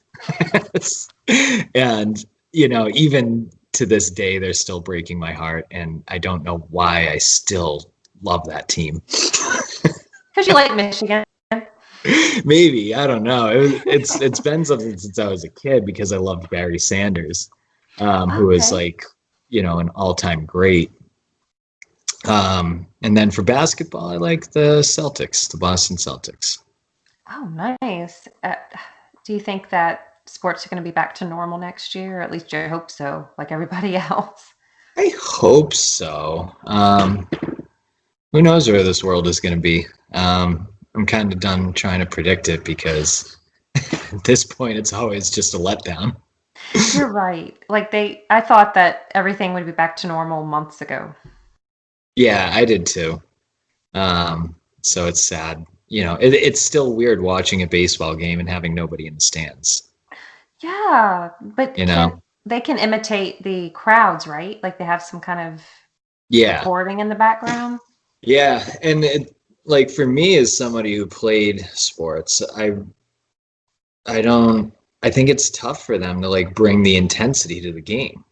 And, even to this day, they're still breaking my heart. And I don't know why I still love that team. Because you like Michigan. Maybe, I don't know. It's been something since I was a kid because I loved Barry Sanders, who is Okay. like, an all-time great. And then for basketball, I like the Celtics, the Boston Celtics. Oh, nice. Do you think that sports are going to be back to normal next year? Or at least I hope so, like everybody else. I hope so. Who knows where this world is going to be? I'm kind of done trying to predict it because at this point, it's always just a letdown. You're right. I thought that everything would be back to normal months ago. Yeah, I did too. So it's sad. It's still weird watching a baseball game and having nobody in the stands. Yeah, but You know? they can imitate the crowds, right? Like they have some kind of Yeah, recording in the background. yeah, and like for me as somebody who played sports, I don't. I think it's tough for them to like bring the intensity to the game.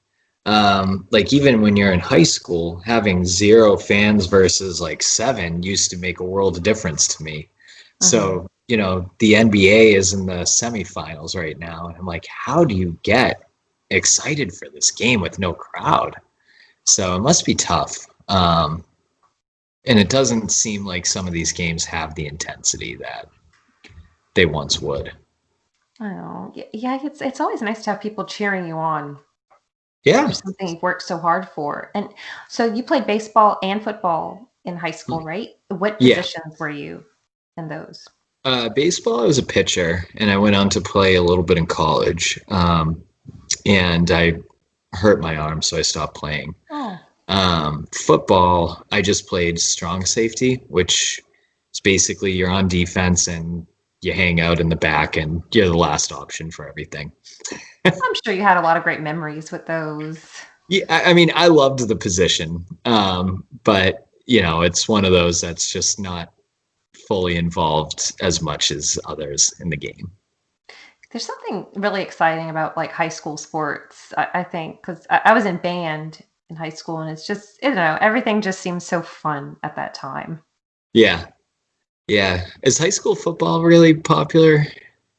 Like even when you're in high school, having zero fans versus like seven used to make a world of difference to me. Hmm. So, the NBA is in the semifinals right now. And I'm like, how do you get excited for this game with no crowd? So it must be tough. And it doesn't seem like some of these games have the intensity that they once would. I don't know. Yeah, it's always nice to have people cheering you on for Yeah. something you've worked so hard for. And so you played baseball and football in high school, right? What Yeah. positions were you in those? Baseball, I was a pitcher, and I went on to play a little bit in college. And I hurt my arm, so I stopped playing. Oh, Football, I just played strong safety, which is basically you're on defense and you hang out in the back and you're the last option for everything. I'm sure you had a lot of great memories with those. Yeah, I mean, I loved the position, but it's one of those that's just not fully involved as much as others in the game. There's something really exciting about like high school sports, I think, because I was in band in high school, and it's just, I don't know, everything just seems so fun at that time. Yeah, yeah. Is high school football really popular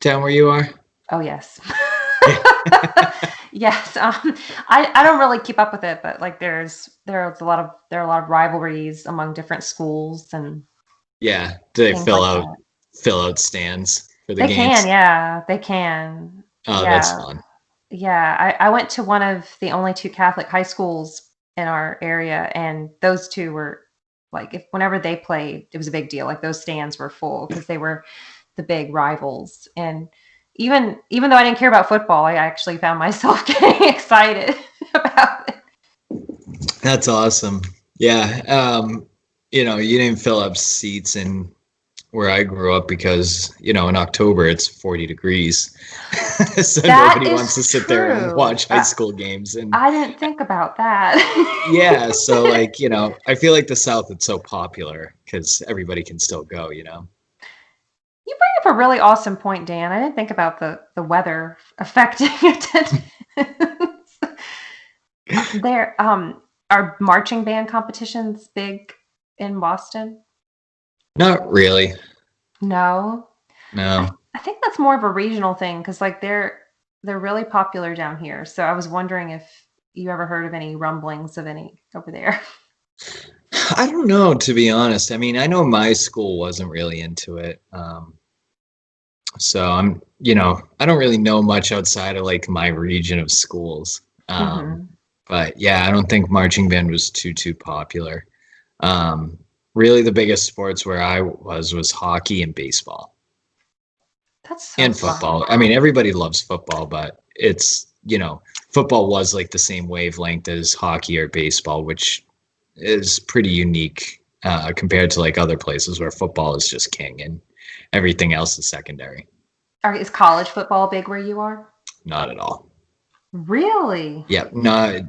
down where you are? Oh, yes. Yeah, Yes. I don't really keep up with it, but like there are a lot of rivalries among different schools and yeah. Do they things fill like out that. fill out stands for the They can, games? yeah, they can. Oh, that's Yeah. fun. Yeah, I went to one of the only 2 Catholic high schools in our area, and those 2 were like, if whenever they played, it was a big deal. Like those stands were full because they were the big rivals. And even though I didn't care about football, I actually found myself getting excited about it. That's awesome. Yeah. You didn't fill up seats in where I grew up because, in October it's 40 degrees. So That nobody wants is to sit there and true. watch high school games. And I didn't think about that. yeah, so like, I feel like the South it's so popular because everybody can still go. You bring up a really awesome point, Dan. I didn't think about the weather affecting attendance. There, are marching band competitions big in Boston? Not really. No. I No. I think that's more of a regional thing because like they're really popular down here. So I was wondering if you ever heard of any rumblings of any over there. I don't know, to be honest. I mean, I know my school wasn't really into it. So I don't really know much outside of like my region of schools. Hmm. But yeah, I don't think marching band was too popular. Really, the biggest sports where I was hockey and baseball That's so and fun. football. I mean, everybody loves football, but football was like the same wavelength as hockey or baseball, which is pretty unique compared to like other places where football is just king and everything else is secondary. Is college football big where you are? Not at all. Really? Yeah, no.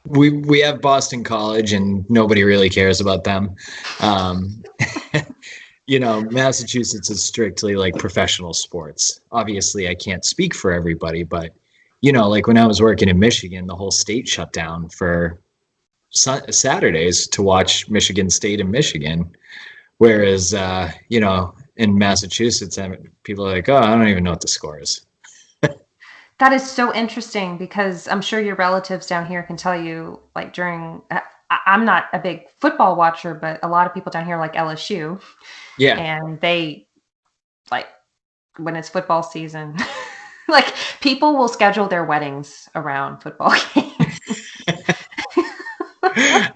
we have Boston College, and nobody really cares about them. Um, Massachusetts is strictly like professional sports. Obviously, I can't speak for everybody, but like when I was working in Michigan, the whole state shut down for Saturdays to watch Michigan State and Michigan. Whereas, in Massachusetts, people are like, oh, I don't even know what the score is. That is so interesting because I'm sure your relatives down here can tell you, like I'm not a big football watcher, but a lot of people down here like LSU, Yeah. and they like when it's football season, like people will schedule their weddings around football games.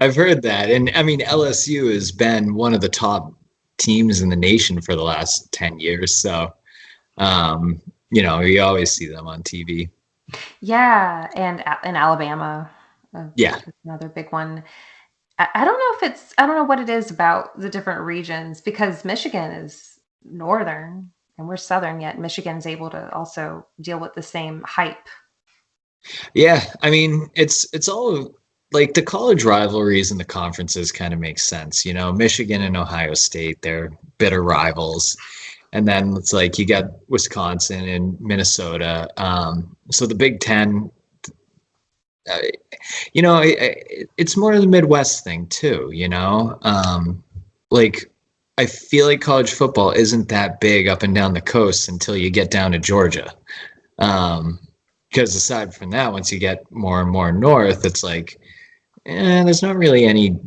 I've heard that. And I mean, LSU has been one of the top teams in the nation for the last 10 years. So, you always see them on TV. Yeah, and in Alabama, Yeah. another big one. I don't know I don't know what it is about the different regions because Michigan is northern and we're southern, yet Michigan's able to also deal with the same hype. Yeah. I mean, it's all like the college rivalries and the conferences kind of make sense. Michigan and Ohio State, they're bitter rivals. And then it's like you got Wisconsin and Minnesota. So the Big Ten, uh, it's more of the Midwest thing too. Like I feel like college football isn't that big up and down the coast until you get down to Georgia. Because aside from that, once you get more and more north, it's like, there's not really any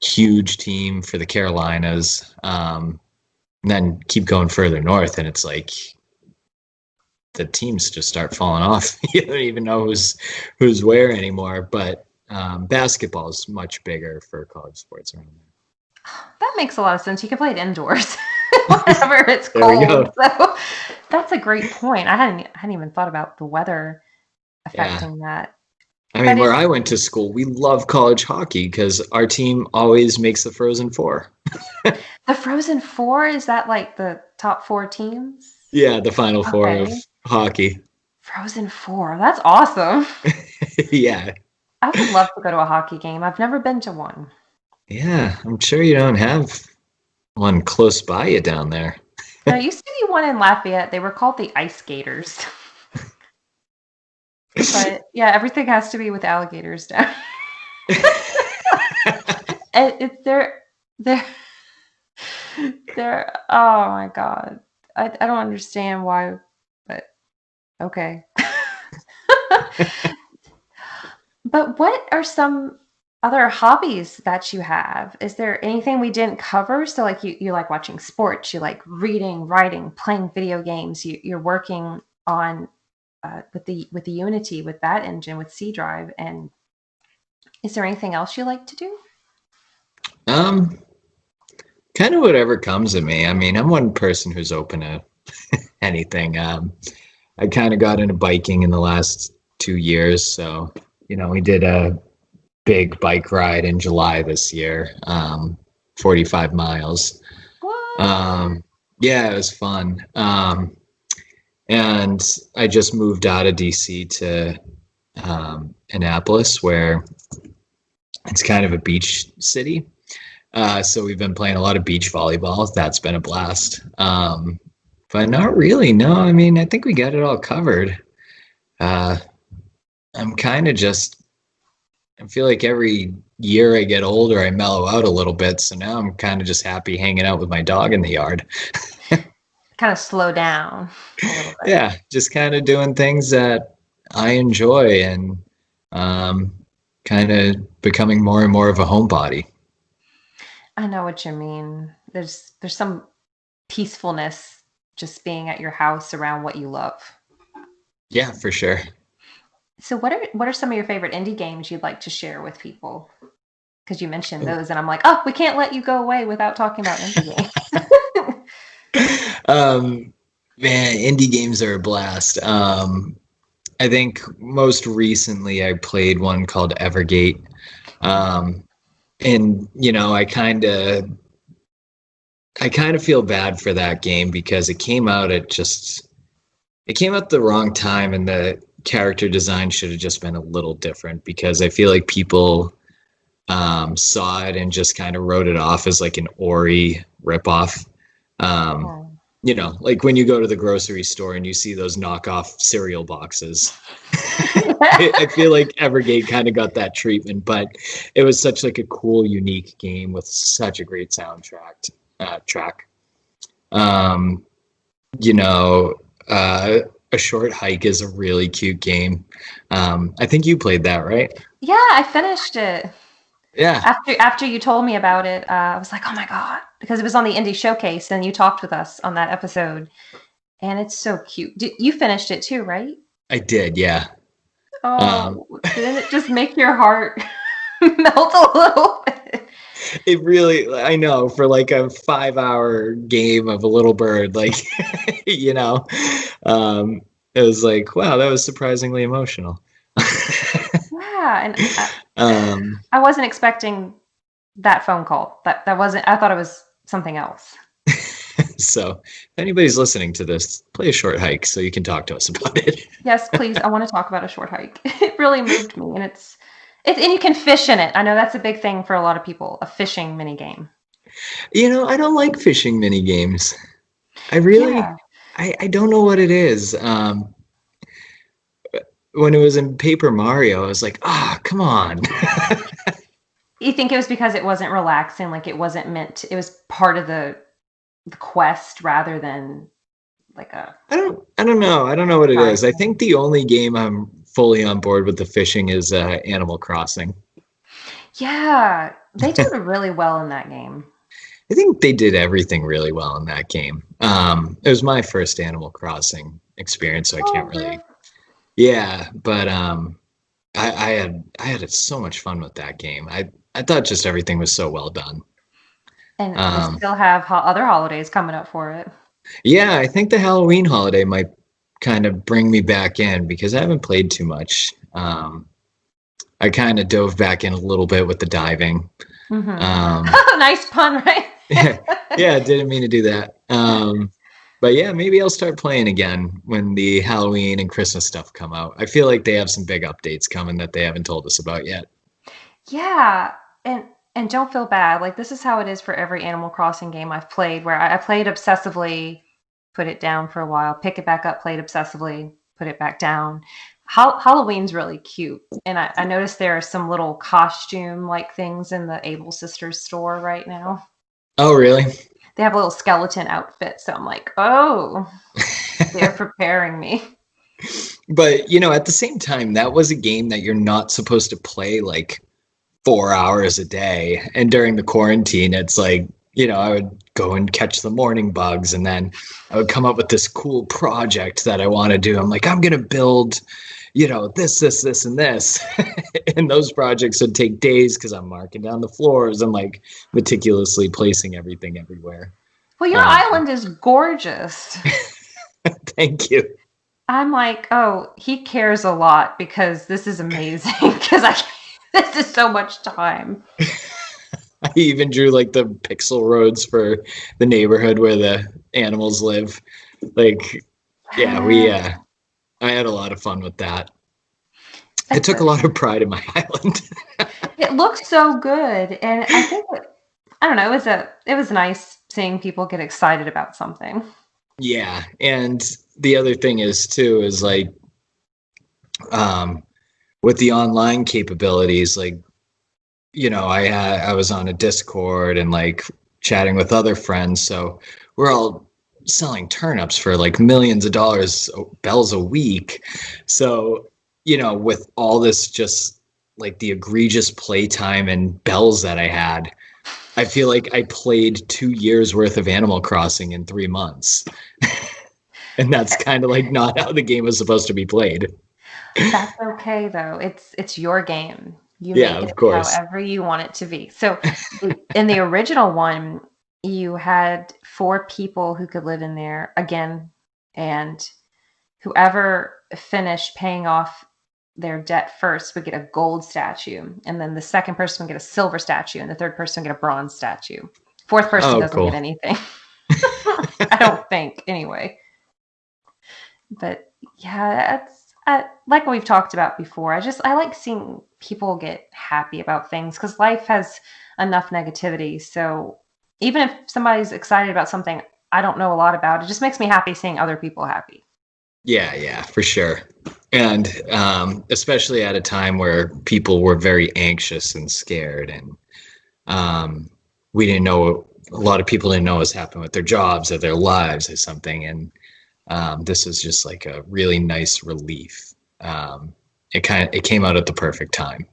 huge team for the Carolinas. And then keep going further north, and it's like the teams just start falling off. You don't even know who's where anymore. But basketball is much bigger for college sports around That makes a lot of sense. You can play it indoors whenever it's there. There we go. cold. So that's a great point. I hadn't even thought about the weather affecting that. I mean, where I went to school, we love college hockey because our team always makes the Frozen Four. The Frozen Four, is that like the top 4 teams? Yeah, the Final Four of hockey. Frozen Four. That's awesome. Yeah. I would love to go to a hockey game. I've never been to one. Yeah, I'm sure you don't have one close by you down there. There used to be one in Lafayette. They were called the Ice Gators. But yeah, everything has to be with alligators down. They're oh my God. I don't understand why, but okay. But what are some other hobbies that you have? Is there anything we didn't cover? So like you like watching sports, you like reading, writing, playing video games, you're working on with the Unity, with that engine, with C Drive, and is there anything else you like to do? Kind of whatever comes at me. I mean, I'm one person who's open to anything. I kind of got into biking in the last 2 years, so we did a big bike ride in July this year, 45 miles. What? Yeah, it was fun. And I just moved out of DC to Annapolis, where it's kind of a beach city. So we've been playing a lot of beach volleyball. That's been a blast. But not really. No, I mean, I think we got it all covered. I'm kind of I feel like every year I get older, I mellow out a little bit. So now I'm kind of just happy hanging out with my dog in the yard. Kind of slow down a little bit. Yeah, just kind of doing things that I enjoy and kind of becoming more and more of a homebody. I know what you mean. There's some peacefulness just being at your house around what you love. Yeah, for sure. So what are some of your favorite indie games you'd like to share with people? Because you mentioned those, and I'm like, oh, we can't let you go away without talking about indie games. Man, indie games are a blast. I think most recently I played one called Evergate. And I kind of feel bad for that game because it came out the wrong time, and character design should have just been a little different because I feel like people saw it and just kind of wrote it off as like an Ori ripoff. Um, Oh. like when you go to the grocery store and you see those knockoff cereal boxes. I feel like Evergate kind of got that treatment, but it was such like a cool, unique game with such a great soundtrack. Track. Um, you know, uh, A Short Hike is a really cute game. I think you played that, right? Yeah, I finished it. Yeah. After you told me about it, I was like, "Oh my god," because it was on the Indie Showcase, and you talked with us on that episode, and it's so cute. You finished it too, right? I did, yeah. Um, Oh, didn't it just make your heart melt a little bit? it really, I know, for like a 5 hour game of a little bird, like, you know, um, it was like, wow, that was surprisingly emotional. Yeah, and um, I wasn't expecting that phone call. That wasn't. I thought it was something else. so if anybody's listening to this, play A Short Hike so you can talk to us about it. Yes, please. I want to talk about A Short Hike. It really moved me, and and you can fish in it. I know that's a big thing for a lot of people. A fishing mini game. I don't like fishing mini games. I really, Yeah. I don't know what it is. When it was in Paper Mario, I was like, ah, oh, come on. You think it was because it wasn't relaxing, like it wasn't meant to, it was part of the quest rather than like a I don't know. I don't know what it side is. I thing. think the only game I'm fully on board with the fishing is Animal Crossing. Yeah, they did really well in that game. I think they did everything really well in that game. It was my first Animal Crossing experience, so I can't Oh, really? really. Yeah, but I had so much fun with that game. I thought just everything was so well done. And they Um, still have other holidays coming up for it. yeah, I think the Halloween holiday might kind of bring me back in because I haven't played too much. I kind of dove back in a little bit with the diving. Hmm. Um, Nice pun, right? yeah, didn't mean to do that. But yeah, maybe I'll start playing again when the Halloween and Christmas stuff come out. I feel like they have some big updates coming that they haven't told us about yet. Yeah, and don't feel bad. Like this is how it is for every Animal Crossing game I've played, where I played obsessively, put it down for a while, pick it back up, played obsessively, put it back down. Halloween's really cute, and I noticed there are some little costume like things in the Able Sisters store right now. Oh, really? They have a little skeleton outfit, so I'm like, oh, they're preparing me. But at the same time, that was a game that you're not supposed to play like 4 hours a day. And during the quarantine, it's like, I would go and catch the morning bugs and then I would come up with this cool project that I want to do. I'm like, I'm going to build, this, and this. And those projects would take days because I'm marking down the floors and like meticulously placing everything everywhere. Well, your Um, island is gorgeous. Thank you. I'm like, oh, he cares a lot because this is amazing. Because this is so much time. I even drew like the pixel roads for the neighborhood where the animals live. Like, yeah, I had a lot of fun with that. I It's took a lot of pride in my island. it looks so good, and I think I don't know. It was nice seeing people get excited about something. Yeah, and the other thing is too is like um with the online capabilities, like I was on a Discord and like chatting with other friends, so we're all selling turnips for like millions of dollars bells a week. So with all this just like the egregious playtime and bells that I had, I feel like I played 2 years worth of Animal Crossing in 3 months. And that's kind of like not how the game was supposed to be played. That's okay though. It's your game. You Yeah, make of it course. however you want it to be. So in the original one, you had four people who could live in there again, and whoever finished paying off their debt first would get a gold statue, and then the second person would get a silver statue, and the third person would get a bronze statue. Fourth person Oh, doesn't get cool. anything. I don't think anyway. But yeah, Like we've talked about before, I like seeing people get happy about things because life has enough negativity. So even if somebody's excited about something I don't know a lot about, it just makes me happy seeing other people happy. Yeah, yeah, for sure. And especially at a time where people were very anxious and scared, and we didn't know, a lot of people didn't know what was happening with their jobs or their lives or something. And this is just like a really nice relief. It came out at the perfect time.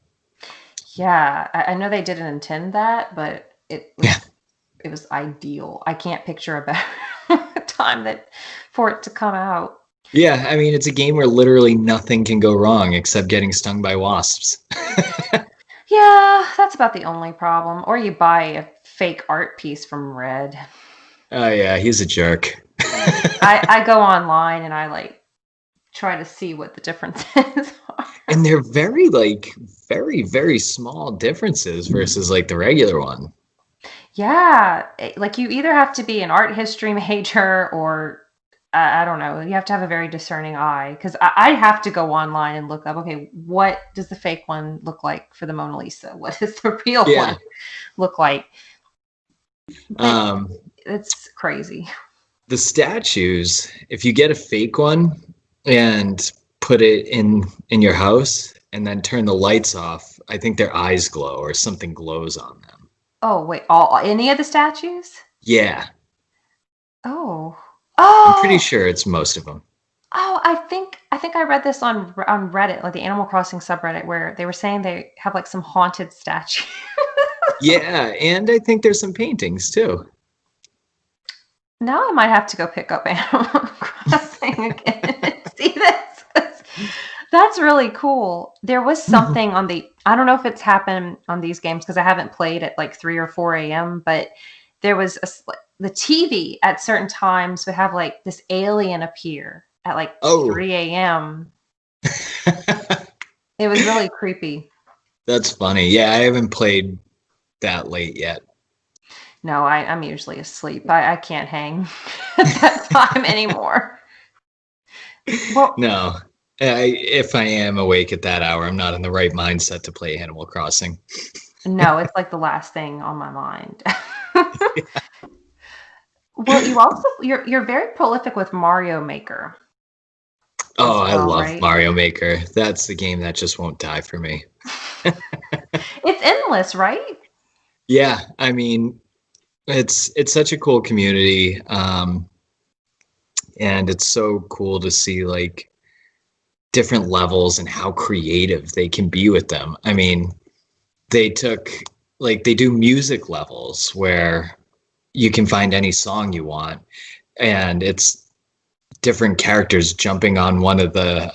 Yeah, I know they didn't intend that, but it was ideal. I can't picture a better time that for it to come out. Yeah, I mean, it's a game where literally nothing can go wrong except getting stung by wasps. Yeah, that's about the only problem. Or you buy a fake art piece from Red. Oh yeah, he's a jerk. I go online and I like try to see what the differences are. And they're very small differences versus like the regular one. Yeah, like you either have to be an art history major or I don't know. You have to have a very discerning eye because I have to go online and look up. Okay, what does the fake one look like for the Mona Lisa? What does the real Yeah. one look like? But Um, it's crazy. the statues, if you get a fake one and put it in your house and then turn the lights off, I think their eyes glow or something glows on them. Oh wait, all any of the statues? Yeah, Oh, I'm pretty oh, sure it's most of them. oh! I think I read this on Reddit, like the Animal Crossing subreddit, where they were saying they have like some haunted statue. Yeah, and I think there's some paintings too. Now I might have to go pick up Animal Crossing again and see this. That's really cool. There was something on the, I don't know if it's happened on these games because I haven't played at like 3 or 4 a.m., but there was the TV at certain times would have like this alien appear at like Oh, 3 a.m. It was really creepy. that's funny. Yeah, I haven't played that late yet. No, I'm usually asleep. I can't hang at that time anymore. Well, No, if I am awake at that hour, I'm not in the right mindset to play Animal Crossing. no, it's like the last thing on my mind. Well, you're very prolific with Mario Maker Oh, as I well, love right? Mario Maker. That's the game that just won't die for me. It's endless, right? Yeah, I mean, it's such a cool community, and it's so cool to see like different levels and how creative they can be with them. I mean, they took they do music levels where you can find any song you want, and it's different characters jumping on one of the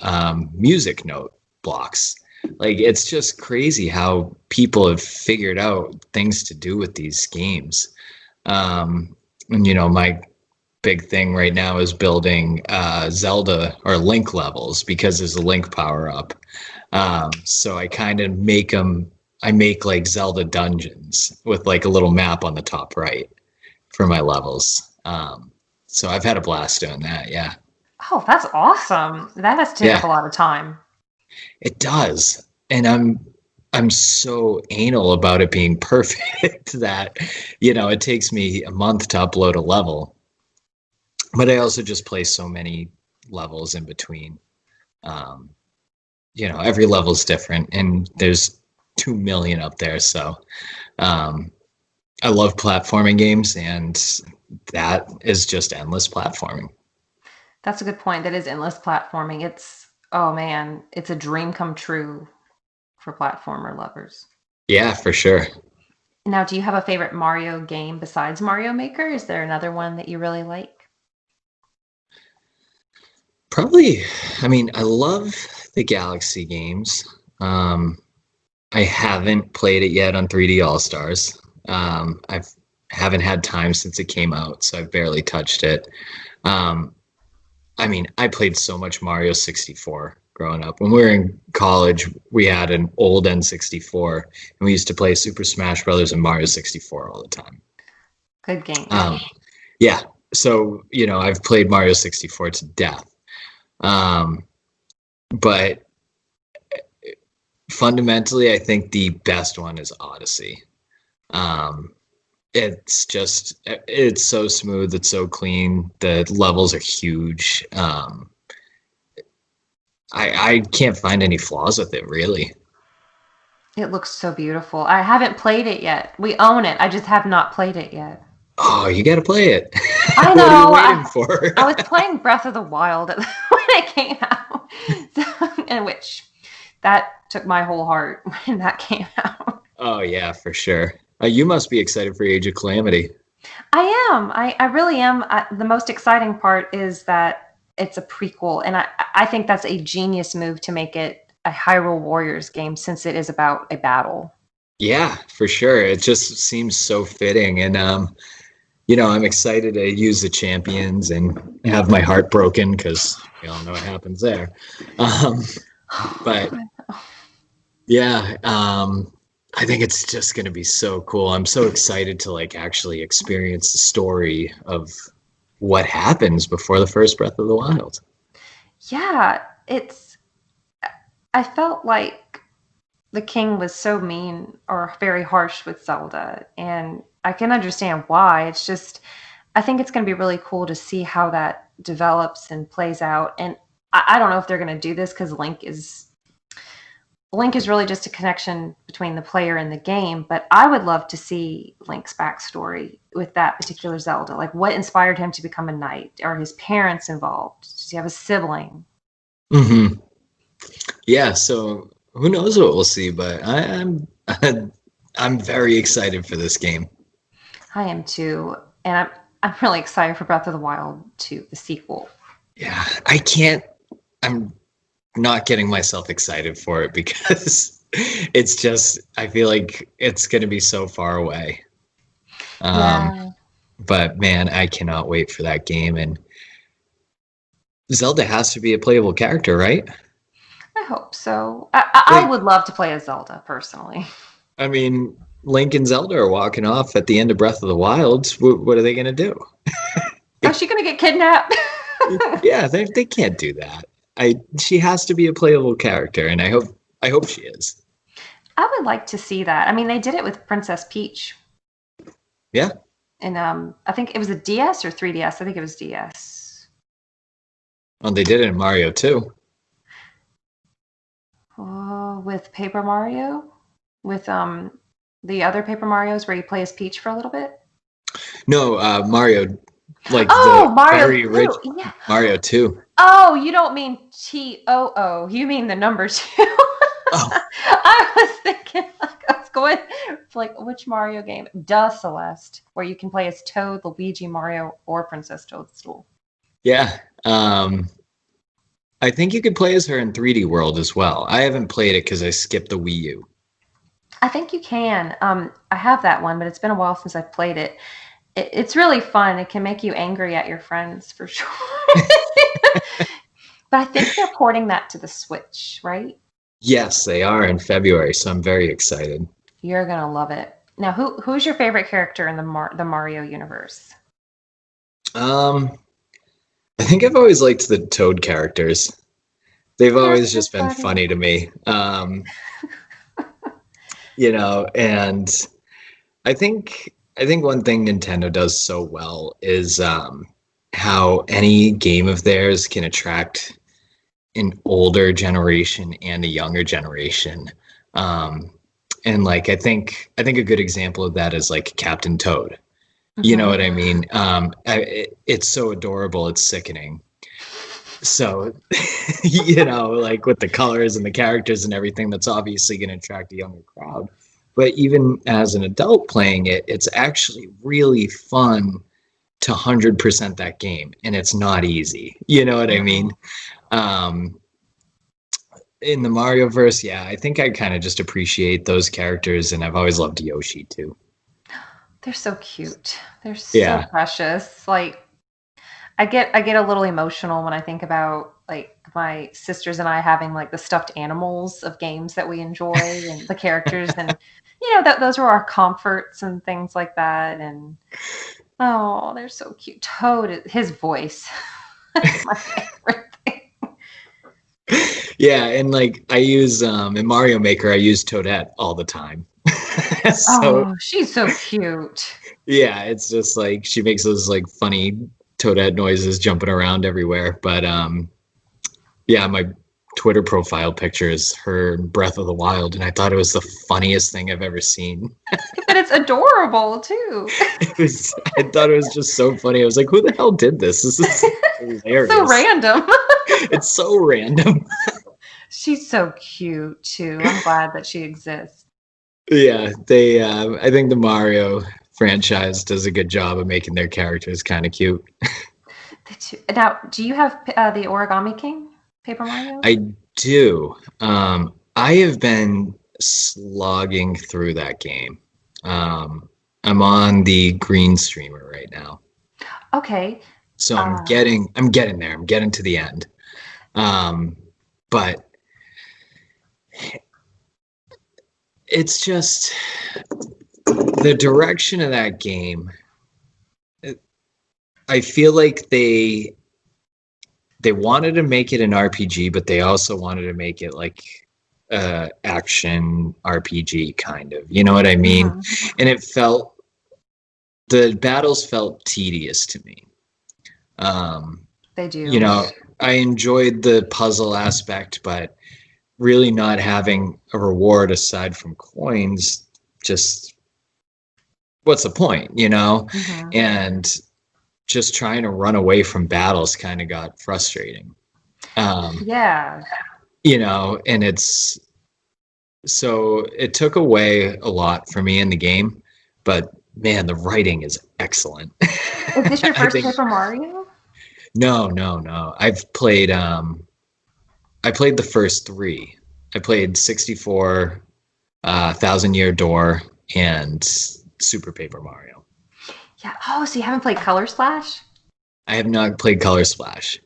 music note blocks. Like it's just crazy how people have figured out things to do with these games. And my big thing right now is building Zelda or Link levels because there's a Link power up. So I kind of make them. I make like Zelda dungeons with like a little map on the top right for my levels. So I've had a blast doing that. Yeah. Oh, that's awesome. That has to take up Yeah, a lot of time. it does. And I'm so anal about it being perfect that it takes me a month to upload a level. But I also just play so many levels in between. Um, every level is different and there's 2 million up there, so um, I love platforming games and that is just endless platforming. That's a good point. That is endless platforming. Oh man, it's a dream come true for platformer lovers. Yeah, for sure. Now, do you have a favorite Mario game besides Mario Maker? Is there another one that you really like? Probably, I mean, I love the Galaxy games. Um, I haven't played it yet on 3D All Stars. I've haven't had time since it came out, so I've barely touched it. Um, I mean, I played so much Mario 64 growing up. When we were in college, we had an old N64, and we used to play Super Smash Brothers and Mario 64 all the time. Good games. Um, yeah, so I've played Mario 64 to death. Um, but fundamentally, I think the best one is Odyssey. Um, it's so smooth, it's so clean. The levels are huge. I can't find any flaws with it, really. It looks so beautiful. I haven't played it yet. We own it. I just have not played it yet. Oh, you got to play it. I What are you know. waiting for? I was playing Breath of the Wild when it came out, so, in which that took my whole heart when that came out. Oh yeah, for sure. You must be excited for Age of Calamity. I am. I really am. The most exciting part is that it's a prequel, and I think that's a genius move to make it a Hyrule Warriors game since it is about a battle. Yeah, for sure. It just seems so fitting, and I'm excited to use the champions and have my heart broken because we all know what happens there. Um, but yeah, I think it's just going to be so cool. I'm so excited to like actually experience the story of what happens before the first Breath of the Wild. Yeah, it's. I felt like the king was so mean or very harsh with Zelda, and I can understand why. It's just, I think it's going to be really cool to see how that develops and plays out. And I don't know if they're going to do this because Link is really just a connection between the player and the game, but I would love to see Link's backstory with that particular Zelda. Like what inspired him to become a knight? Are his parents involved? Does he have a sibling? Hmm. Yeah, so who knows what we'll see, but I'm very excited for this game. I am too. And I'm really excited for Breath of the Wild 2, the sequel. Yeah, I'm not getting myself excited for it because it's just I feel like it's going to be so far away. Um, Yeah, but man, I cannot wait for that game. And Zelda has to be a playable character, right? I hope so. I Like, would love to play as Zelda personally. I mean, Link and Zelda are walking off at the end of Breath of the Wild. What are they going to do? Oh, is she gonna get kidnapped? Yeah, they can't do that. She has to be a playable character, and I hope she is. I would like to see that. I mean, they did it with Princess Peach, Yeah. and I think it was a DS or 3DS. I think it was DS. Well, they did it in Mario too. Oh, with Paper Mario, with the other Paper Mario's where you play as Peach for a little bit. No, Mario, like the Oh, Mario very rich 2. Yeah. Mario 2. Oh, you don't mean TOO. You mean the number two. Oh, I was thinking, like, I was going for like which Mario game? Duh, Celeste, where you can play as Toad, Luigi, Mario, or Princess Toadstool. yeah. I think you could play as her in 3D World as well. I haven't played it because I skipped the Wii U. I think you can. I have that one, but it's been a while since I've played it. It's really fun. It can make you angry at your friends for sure. But I think they're porting that to the Switch, right? Yes, they are in February, so I'm very excited. You're gonna love it. Now, who's your favorite character in the Mario universe? Um, I think I've always liked the Toad characters. They've They're always so just been funny. funny to me. And I think one thing Nintendo does so well is how any game of theirs can attract an older generation and a younger generation. Um, and like I think a good example of that is like Captain Toad. You know Hmm. what I mean? It's so adorable, it's sickening. So, like with the colors and the characters and everything, that's obviously going to attract a younger crowd. But even as an adult playing it, it's actually really fun to 100% that game. And it's not easy. You know what I mean? No. Um, in the Mario verse, yeah, I think I kind of just appreciate those characters. And I've always loved Yoshi too. They're so cute. They're so Yeah. precious. Like I get a little emotional when I think about like my sisters and I having like the stuffed animals of games that we enjoy and the characters and that those were our comforts and things like that and oh, they're so cute. Toad, his voice. That's my favorite thing. Yeah, and like I use in Mario Maker, I use Toadette all the time. So Oh, she's so cute. yeah, it's just like she makes those like funny Toadette noises jumping around everywhere. But yeah, my Twitter profile picture is her in Breath of the Wild, and I thought it was the funniest thing I've ever seen. But it's adorable too. I thought it was just so funny. I was like, who the hell did this? This is So hilarious. random. It's so random. She's so cute too. I'm glad that she exists. Yeah, they. I think the Mario franchise does a good job of making their characters kind of cute. Now, do you have the Origami King, Paper Mario? I do. I have been slogging through that game. I'm on the green streamer right now, Okay. so Uh, I'm getting there. I'm getting to the end. But it's just the direction of that game. I feel like they wanted to make it an RPG, but they also wanted to make it like action RPG kind of. You know what I mean? mhm, And the battles felt tedious to me. Um, they you do. know, I enjoyed the puzzle aspect, but really not having a reward aside from coins, just what's the point, you know? Hmm. And just trying to run away from battles kind of got frustrating. Um, Yeah. and it's so it took away a lot for me in the game, but man, the writing is excellent. Is this your I first think Paper Mario? no. I played the first three. I played 64, Thousand Year Door, and Super Paper Mario. Yeah. Oh, so you haven't played Color Splash? I have not played Color Splash.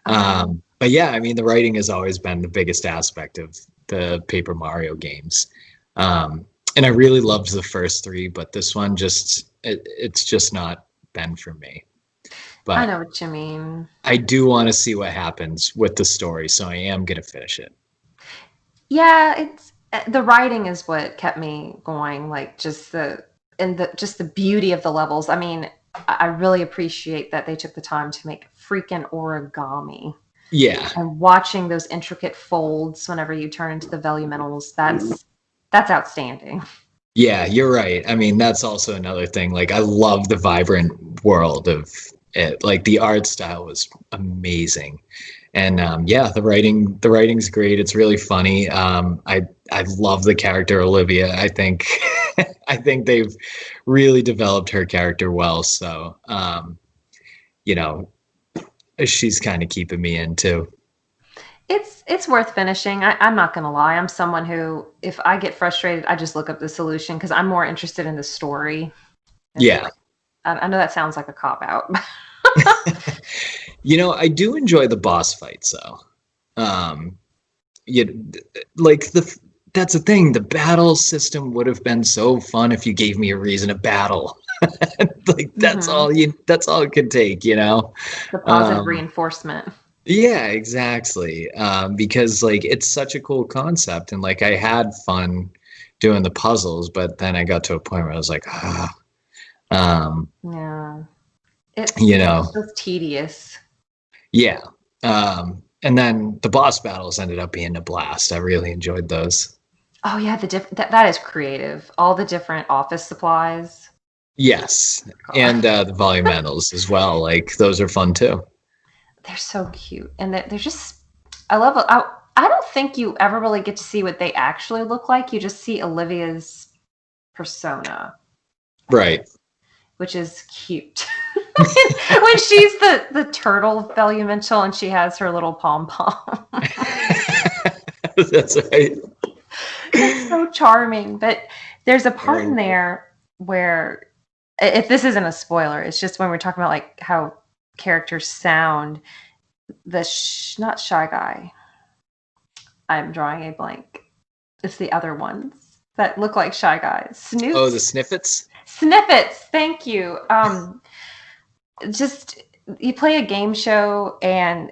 Oh, But yeah, I mean, the writing has always been the biggest aspect of the Paper Mario games. And I really loved the first three, but this one it's just not been for me. I But know what you mean. I do want to see what happens with the story, so I am going to finish it. Yeah, it's the writing is what kept me going. Like just the beauty of the levels. I mean, I really appreciate that they took the time to make freaking origami. Yeah, And watching those intricate folds whenever you turn into the voluminals, that's outstanding. yeah, you're right. I mean, that's also another thing. Like, I love the vibrant world of it. Like, the art style was amazing. And yeah, the writing's great. It's really funny. I love the character Olivia. I think I think they've really developed her character well. So you know, she's kind of keeping me in too. It's worth finishing. I'm not gonna lie. I'm someone who, if I get frustrated, I just look up the solution because I'm more interested in the story. It's Yeah, like I know that sounds like a cop out. I do enjoy the boss fights though. Um, you like the that's the thing. The battle system would have been so fun if you gave me a reason to battle. Like Hmm. that's all it could take, you know. The positive Um, reinforcement. yeah, exactly. Because like it's such a cool concept, and like I had fun doing the puzzles, but then I got to a point where I was like, um, Yeah, it's you know, just tedious. yeah. And then the boss battles ended up being a blast. I really enjoyed those. Oh yeah, that is creative. All the different office supplies. Yes, God, and the volumentals as well. Like those are fun too. they're so cute, and they're just. I love. I don't think you ever really get to see what they actually look like. You just see Olivia's persona, Right. which is cute. When she's the turtle Vellumental and she has her little pom pom. That's right. It's so charming. But there's a part in Um, there where, if this isn't a spoiler, it's just when we're talking about like how characters sound. Not Shy Guy. I'm drawing a blank. It's the other ones that look like Shy Guys. oh, the Snoots, snippets. Snippets. Thank you. Just you play a game show and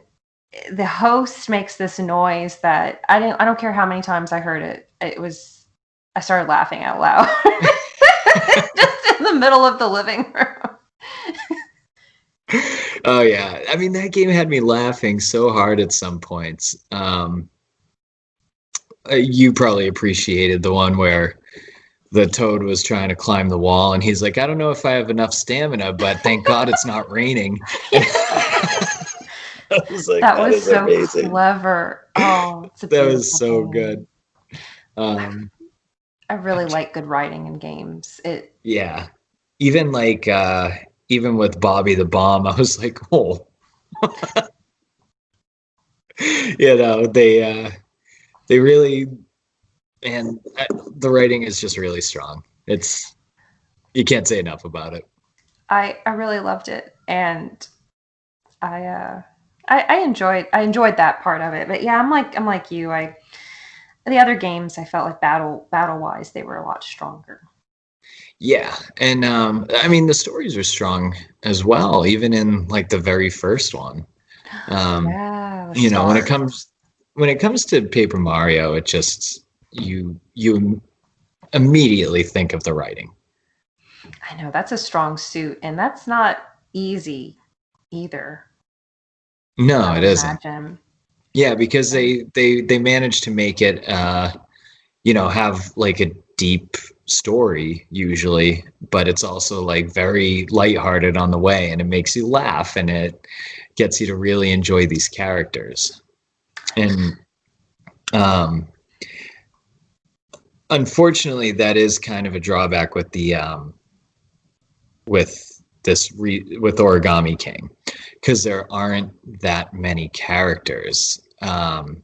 the host makes this noise that I don't care how many times I heard it. I started laughing out loud. Just in the middle of the living room. Oh yeah, I mean that game had me laughing so hard at some points. You probably appreciated the one where the toad was trying to climb the wall, and he's like, "I don't know if I have enough stamina, but thank God it's not raining." I was like, That "That was is so amazing." clever. Oh, it's a That was beautiful so game. good. Um, I really like good writing in games. It yeah, even like even with Bobby the Bomb, I was like, "Oh, they really." And the writing is just really strong. It's you can't say enough about it. I really loved it, and I uh I enjoyed that part of it. But yeah, I'm like you. I the other games I felt like battle wise they were a lot stronger. Yeah, and I mean the stories are strong as well, even in like the very first one. Um, Yeah, the you know, start. when it comes to Paper Mario, it just you immediately think of the writing. I know that's a strong suit, and that's not easy either. No, I it would isn't. imagine. Yeah, because they managed to make it have like a deep story usually, but it's also like very lighthearted on the way, and it makes you laugh, and it gets you to really enjoy these characters. And um, unfortunately, that is kind of a drawback with the with Origami King, because there aren't that many characters. And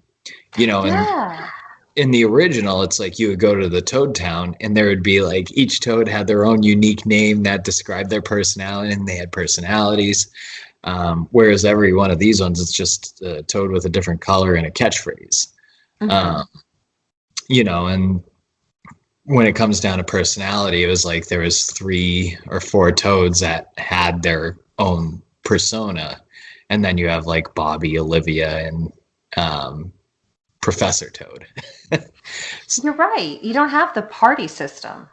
Yeah. in the original, it's like you would go to the Toad Town, and there would be like each Toad had their own unique name that described their personality, and they had personalities. Whereas every one of these ones, it's just a Toad with a different color and a catchphrase. Hmm. Um, and when it comes down to personality, it was like there was 3 or 4 Toads that had their own persona, and then you have like Bobby, Olivia, and um, Professor Toad. You're right. You don't have the party system.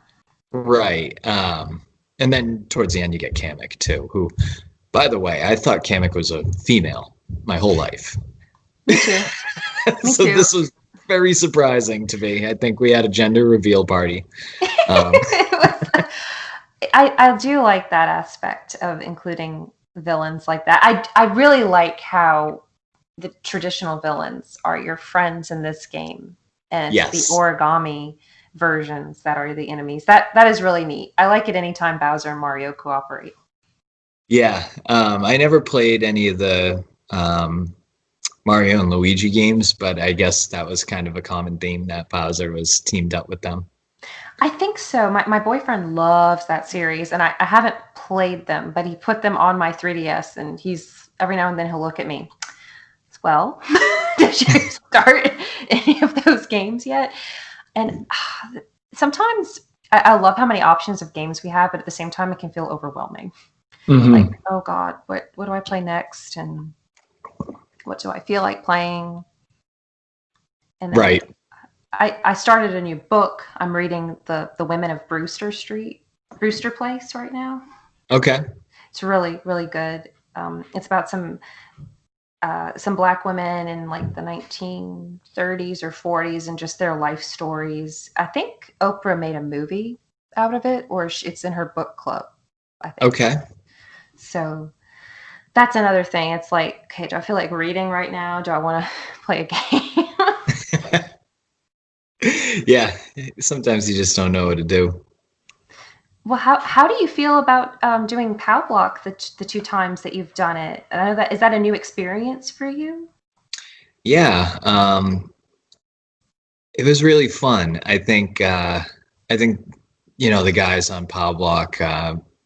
Right. And then towards the end, you get Kamek too, who, by the way, I thought Kamek was a female my whole life. Me too. Me So too. this was very surprising to me. I think we had a gender reveal party. Um, I do like that aspect of including villains like that. I really like how the traditional villains are your friends in this game, and it's the yes. origami versions that are the enemies. That is really neat. I like it anytime Bowser and Mario cooperate. Yeah. I never played any of the Mario and Luigi games, but I guess that was kind of a common theme that Bowser was teamed up with them. I think so. My boyfriend loves that series, and I haven't played them, but he put them on my 3DS, and he's every now and then he'll look at me. Well, did you start any of those games yet? And sometimes I love how many options of games we have, but at the same time, it can feel overwhelming. Like, Mm-hmm. oh God, what do I play next? And what do I feel like playing? And then Right. I started a new book. I'm reading the Women of Brewster Place right now. Okay. It's really really good. It's about some black women in like the 1930s or 40s and just their life stories. I think Oprah made a movie out of it, or it's in her book club, I think. Okay. So that's another thing. It's like, okay, do I feel like reading right now? Do I want to play a game? Yeah. Sometimes you just don't know what to do. Well, how do you feel about doing Pow Block the 2 times that you've done it? I know that is that a new experience for you? Yeah. It was really fun. I think the guys on Pow Block,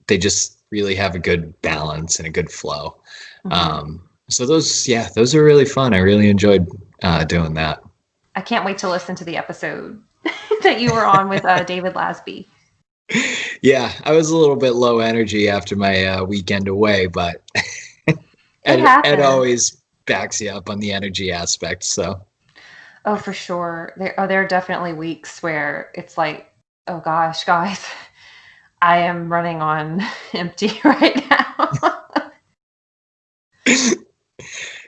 they just really have a good balance and a good flow. Hmm. So those are really fun. I really enjoyed doing that. I can't wait to listen to the episode that you were on with David Lasby. Yeah, I was a little bit low energy after my weekend away, but It Ed happens. always backs you up on the energy aspect. So Oh, for sure. There are definitely weeks where it's like, oh gosh, guys, I am running on empty right now.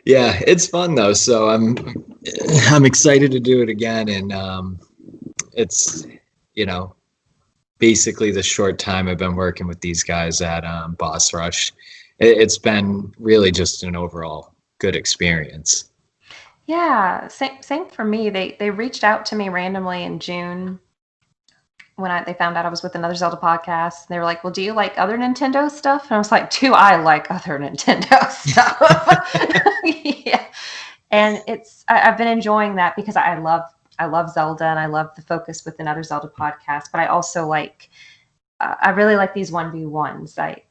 yeah, it's fun though. So I'm excited to do it again, and it's you know basically the short time I've been working with these guys at Boss Rush. It's been really just an overall good experience. Yeah, same for me. They reached out to me randomly in June when they found out I was with another Zelda podcast. They were like, "Well, do you like other Nintendo stuff?" And I was like, "Do I like other Nintendo stuff?" Yeah, and I've been enjoying that because I love Zelda and I love the focus with another Zelda podcast. But I also I really like these 1v1s. I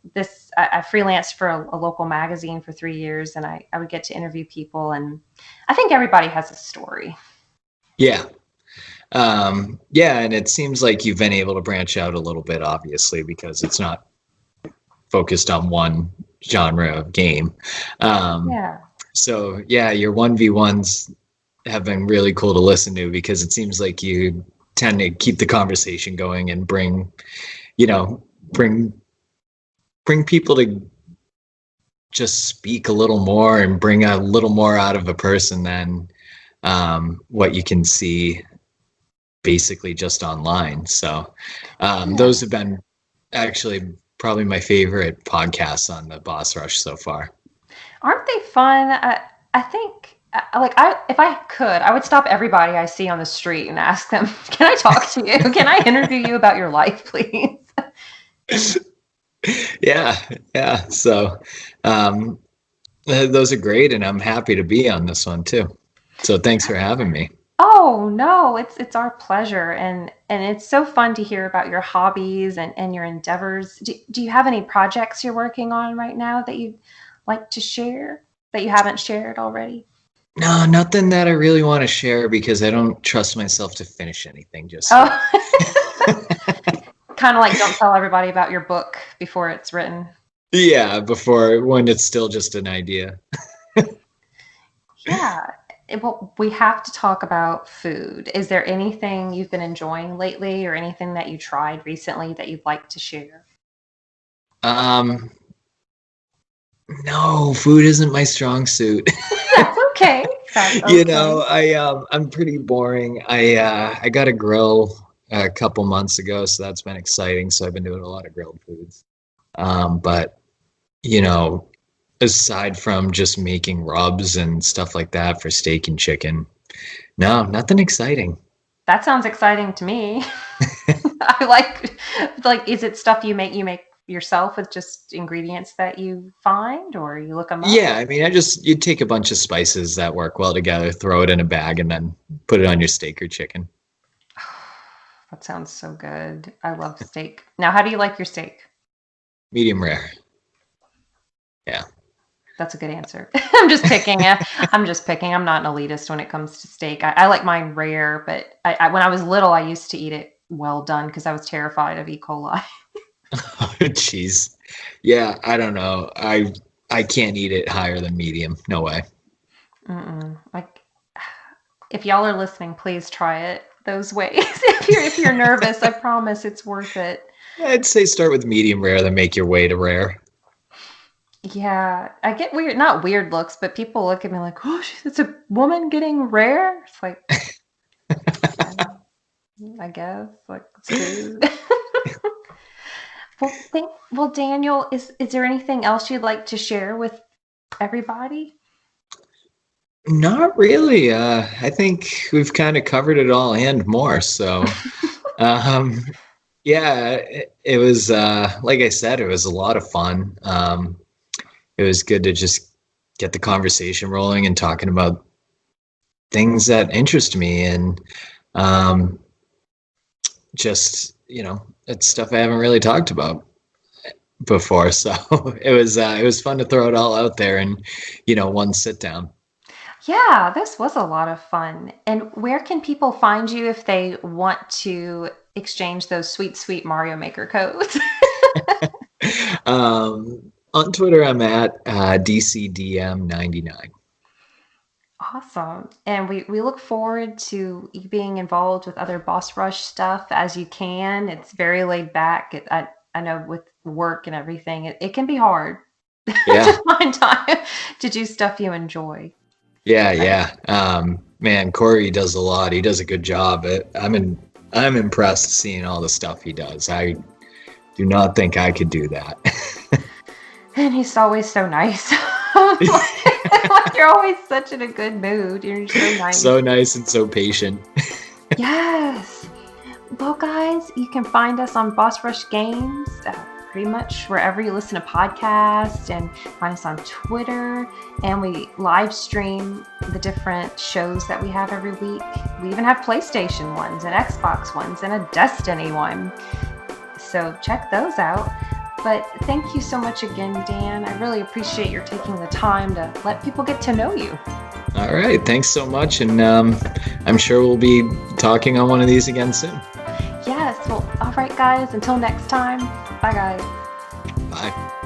freelanced for a local magazine for 3 years, and I would get to interview people, and I think everybody has a story. Yeah. Yeah, and it seems like you've been able to branch out a little bit, obviously, because it's not focused on one genre of game. Um, Yeah. so yeah, your 1v1s have been really cool to listen to because it seems like you tend to keep the conversation going and you know, bring bring people to just speak a little more and bring a little more out of a person than what you can see basically just online. So Yeah. those have been actually probably my favorite podcasts on the Boss Rush so far. Aren't they fun? I think if I could, I would stop everybody I see on the street and ask them, "Can I talk to you? Can I interview you about your life, please?" Yeah, yeah. So um, those are great, and I'm happy to be on this one too. So thanks for having me. Oh no, it's our pleasure, and it's so fun to hear about your hobbies and your endeavors. Do you have any projects you're working on right now that you'd like to share that you haven't shared already? No, nothing that I really want to share because I don't trust myself to finish anything just yet. Oh, kind of like don't tell everybody about your book before it's written. Yeah, before when it's still just an idea. Yeah. Well, we have to talk about food. Is there anything you've been enjoying lately or anything that you tried recently that you'd like to share? Um, no, food isn't my strong suit. That's okay. That's You okay. know, I'm pretty boring. I got a grill a couple months ago, so that's been exciting. So I've been doing a lot of grilled foods. But you know, aside from just making rubs and stuff like that for steak and chicken, no, nothing exciting. That sounds exciting to me. I is it stuff you make yourself with just ingredients that you find or you look them up? Yeah, I mean, you take a bunch of spices that work well together, throw it in a bag, and then put it on your steak or chicken. That sounds so good. I love steak. Now, how do you like your steak? Medium rare. Yeah. That's a good answer. I'm just picking. I'm just picking. I'm not an elitist when it comes to steak. I like mine rare, but when I was little, I used to eat it well done because I was terrified of E. coli. Oh, jeez. Yeah, I don't know. I can't eat it higher than medium. No way. Mm-mm. Like, if y'all are listening, please try it those ways. If you're nervous, I promise it's worth it. I'd say start with medium rare, then make your way to rare. Yeah, I get weird, not weird looks, but people look at me like, "Oh, it's a woman getting rare." It's like, I, I guess, like it's food. Well, Daniel, is there anything else you'd like to share with everybody? Not really. I think we've kind of covered it all and more. So, um, yeah, it was like I said, it was a lot of fun. It was good to just get the conversation rolling and talking about things that interest me and um, just it's stuff I haven't really talked about before. So it was fun to throw it all out there and one sit down. Yeah, this was a lot of fun. And where can people find you if they want to exchange those sweet, sweet Mario Maker codes? On Twitter, I'm at DCDM99. Awesome. And we look forward to you being involved with other Boss Rush stuff as you can. It's very laid back. I know with work and everything, it can be hard Yeah. to find time to do stuff you enjoy. Yeah, But yeah. Man, Corey does a lot. He does a good job. I'm impressed seeing all the stuff he does. I do not think I could do that. and he's always so nice. Like, you're always such in a good mood. You're so nice. So nice and so patient. Yes. Well, guys, you can find us on Boss Rush Games pretty much wherever you listen to podcasts, and find us on Twitter. And we live stream the different shows that we have every week. We even have PlayStation ones and Xbox ones and a Destiny one. So check those out. But thank you so much again, Dan. I really appreciate your taking the time to let people get to know you. All right. Thanks so much. And I'm sure we'll be talking on one of these again soon. Yes. Well, all right, guys. Until next time. Bye, guys. Bye.